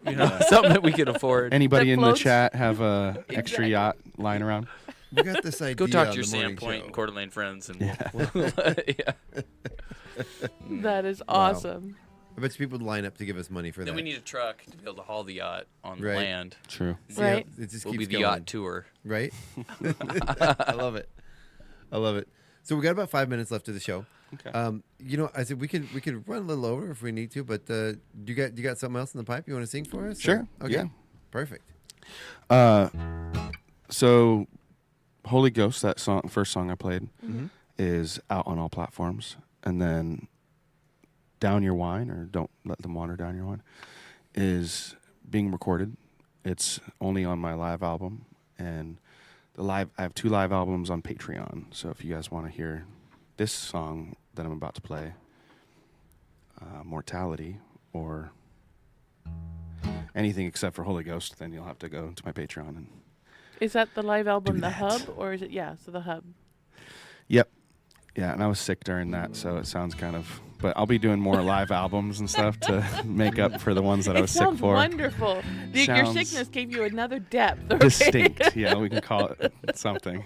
something that we can afford. Anybody in the chat have a extra yacht lying around? We got this idea. Go talk to your on the morning Sandpoint show. and Coeur d'Alene friends. And That is awesome. I bet you people would line up to give us money for Then that. we need a truck to be able to haul the yacht on the Right. land. True. Right. It just We'll keeps be the going. yacht tour. Right? I love it. I love it. So we got about 5 minutes left of the show. Okay. I said we could run a little over if we need to, but do you got something else in the pipe you want to sing for us? Sure. Okay. Yeah. Perfect. So Holy Ghost, that first song I played, Mhm. is out on all platforms. And then Down Your Wine, or Don't Let Them Water Down Your Wine, is being recorded. It's only on my live album, and I have 2 live albums on Patreon. So if you guys want to hear this song that I'm about to play, Mortality, or anything except for Holy Ghost, then you'll have to go to my Patreon. And Is that the live album, Do The that. Hub, or is it, so The Hub? Yep. Yeah, and I was sick during that, so it sounds kind of... But I'll be doing more live albums and stuff to make up for the ones that I was sick for. It sounds wonderful. Your Sounds sickness gave you another depth. Okay? Distinct. Yeah, we can call it something.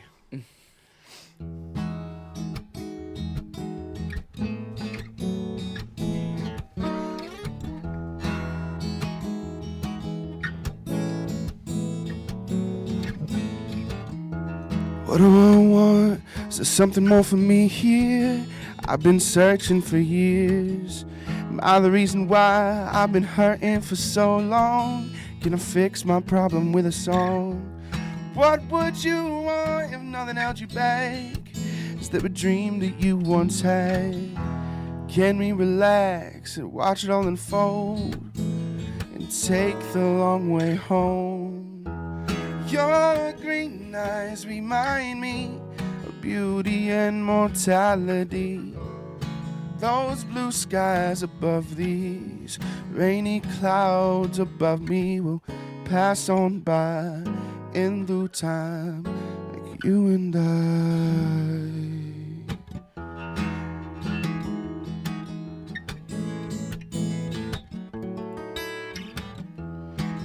What do I want? Is there something more for me here? I've been searching for years. Am I the reason why I've been hurting for so long? Can I fix my problem with a song? What would you want if nothing held you back? Is there a dream that you once had? Can we relax and watch it all unfold and take the long way home? Your green eyes remind me of beauty and mortality. Those blue skies above these rainy clouds above me will pass on by in due time, like you and I.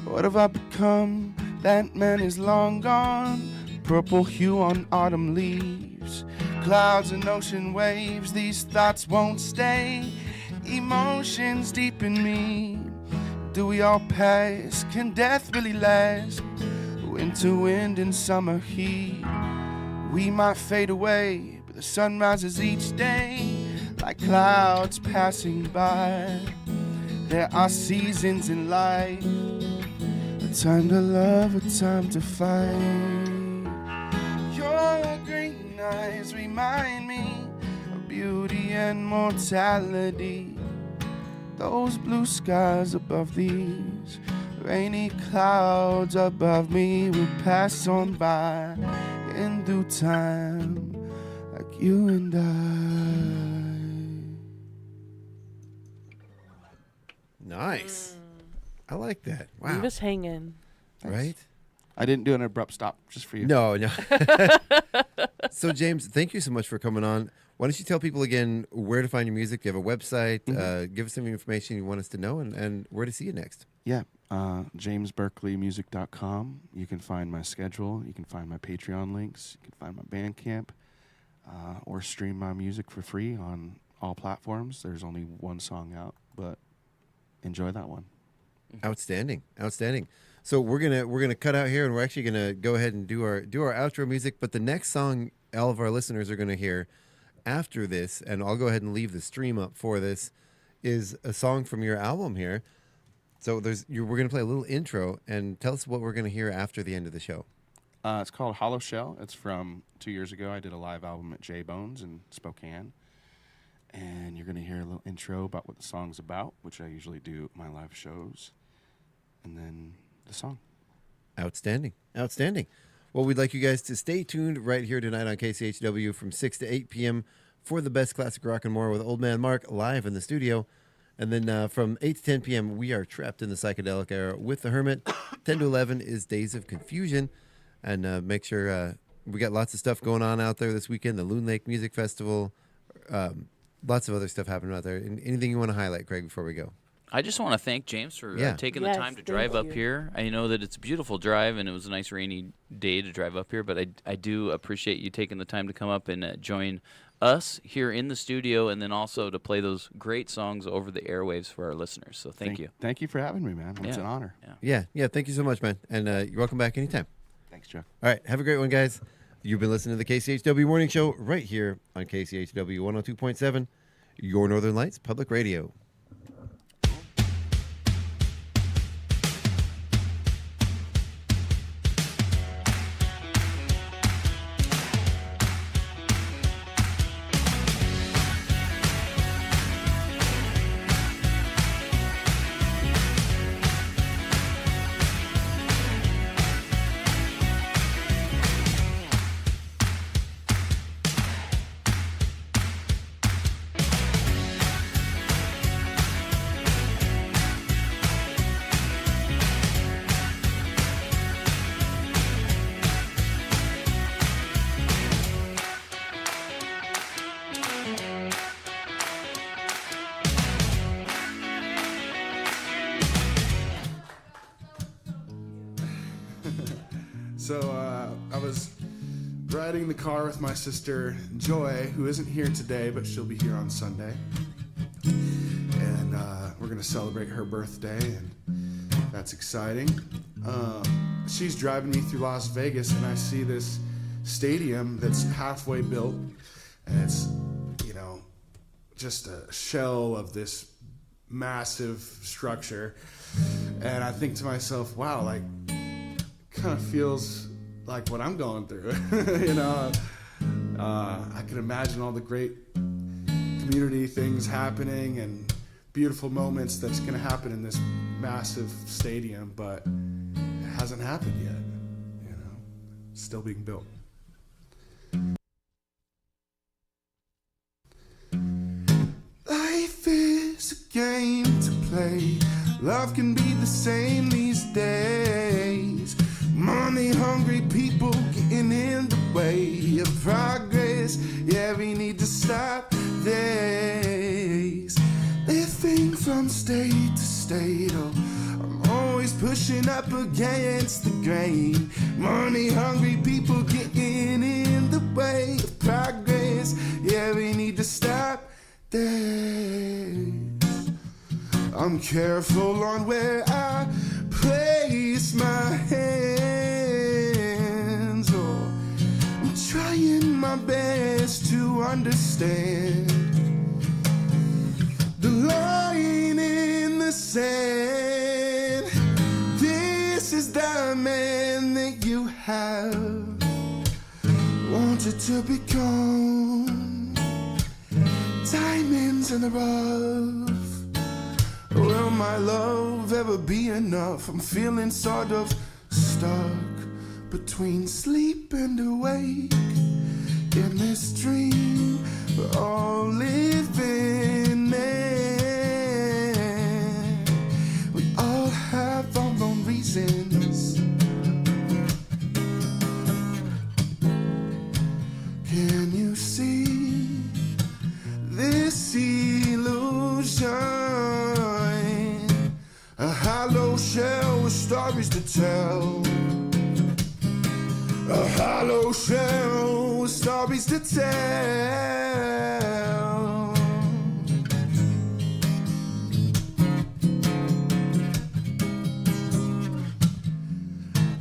What have I become? That man is long gone. Purple hue on autumn leaves, clouds and ocean waves. These thoughts won't stay. Emotions deep in me. Do we all pass? Can death really last? Winter wind and summer heat. We might fade away, but the sun rises each day like clouds passing by. There are seasons in life, a time to love, a time to fight. Your green eyes remind me of beauty and mortality. Those blue skies above these rainy clouds above me will pass on by in due time, like you and I. Nice. I like that. Wow. Leave us hanging. Right? I didn't do an abrupt stop just for you. No. So, James, thank you so much for coming on. Why don't you tell people again where to find your music? Do you have a website? Give us some information you want us to know and where to see you next. Yeah, jamesberkleymusic.com. You can find my schedule. You can find my Patreon links. You can find my Bandcamp, or stream my music for free on all platforms. There's only one song out, but enjoy that one. Outstanding. So we're gonna cut out here, and we're actually gonna go ahead and do our outro music. But the next song all of our listeners are gonna hear after this, and I'll go ahead and leave the stream up for this, is a song from your album here. So we're gonna play a little intro, and tell us what we're gonna hear after the end of the show. It's called Hollow Shell. It's from 2 years ago. I did a live album at J Bones in Spokane. And you're going to hear a little intro about what the song's about, which I usually do at my live shows. And then the song. Outstanding. Well, we'd like you guys to stay tuned right here tonight on KCHW from 6 to 8 p.m. for the best classic rock and more with Old Man Mark live in the studio. And then from 8 to 10 p.m., we are trapped in the psychedelic era with The Hermit. 10 to 11 is Days of Confusion. And make sure we got lots of stuff going on out there this weekend. The Loon Lake Music Festival, lots of other stuff happening out there. Anything you want to highlight, Craig, before we go? I just want to thank James for taking the time to drive up here. I know that it's a beautiful drive, and it was a nice rainy day to drive up here, but I do appreciate you taking the time to come up and join us here in the studio, and then also to play those great songs over the airwaves for our listeners. So thank you. Thank you for having me, man. It's an honor. Yeah. Thank you so much, man. And you're welcome back anytime. Thanks, Joe. All right. Have a great one, guys. You've been listening to the KCHW Morning Show right here on KCHW 102.7, your Northern Lights Public Radio. So I was riding the car with my sister Joy, who isn't here today, but she'll be here on Sunday. And we're going to celebrate her birthday, and that's exciting. She's driving me through Las Vegas, and I see this stadium that's halfway built, and it's, just a shell of this massive structure. And I think to myself, wow, like, kind of feels like what I'm going through. I can imagine all the great community things happening and beautiful moments that's going to happen in this massive stadium, but it hasn't happened yet. It's still being built. Life is a game to play. Love can be the same these days. Money-hungry people getting in the way of progress. Yeah, we need to stop this. Living from state to state, I'm always pushing up against the grain. Money-hungry people getting in the way of progress. Yeah, we need to stop this. I'm careful on where I place my hands. Oh, I'm trying my best to understand the line in the sand. This is the man that you have wanted to become. Diamonds in the rough. Will my love ever be enough? I'm feeling sort of stuck between sleep and awake. In this dream we're all living in. We all have our own reasons. Can you see this illusion? A hollow shell with stories to tell. A hollow shell with stories to tell.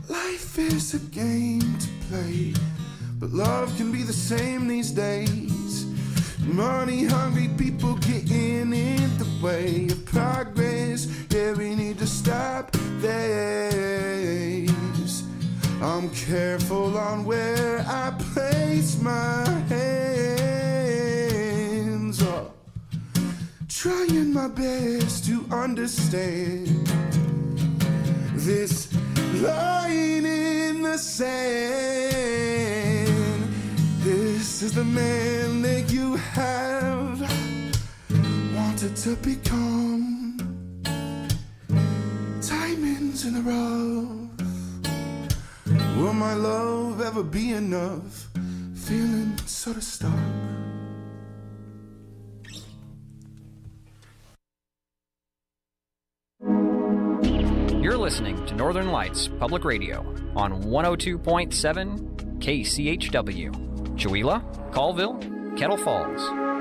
Life is a game to play, but love can be the same these days. Money-hungry people getting in the way of progress. Yeah, we need to stop this. I'm careful on where I place my hands. Oh, trying my best to understand this line in the sand. This is the man that you have wanted to become. Diamonds in the rough. Will my love ever be enough? Feeling sort of stuck. You're listening to Northern Lights Public Radio on 102.7 KCHW. Chewelah, Colville, Kettle Falls.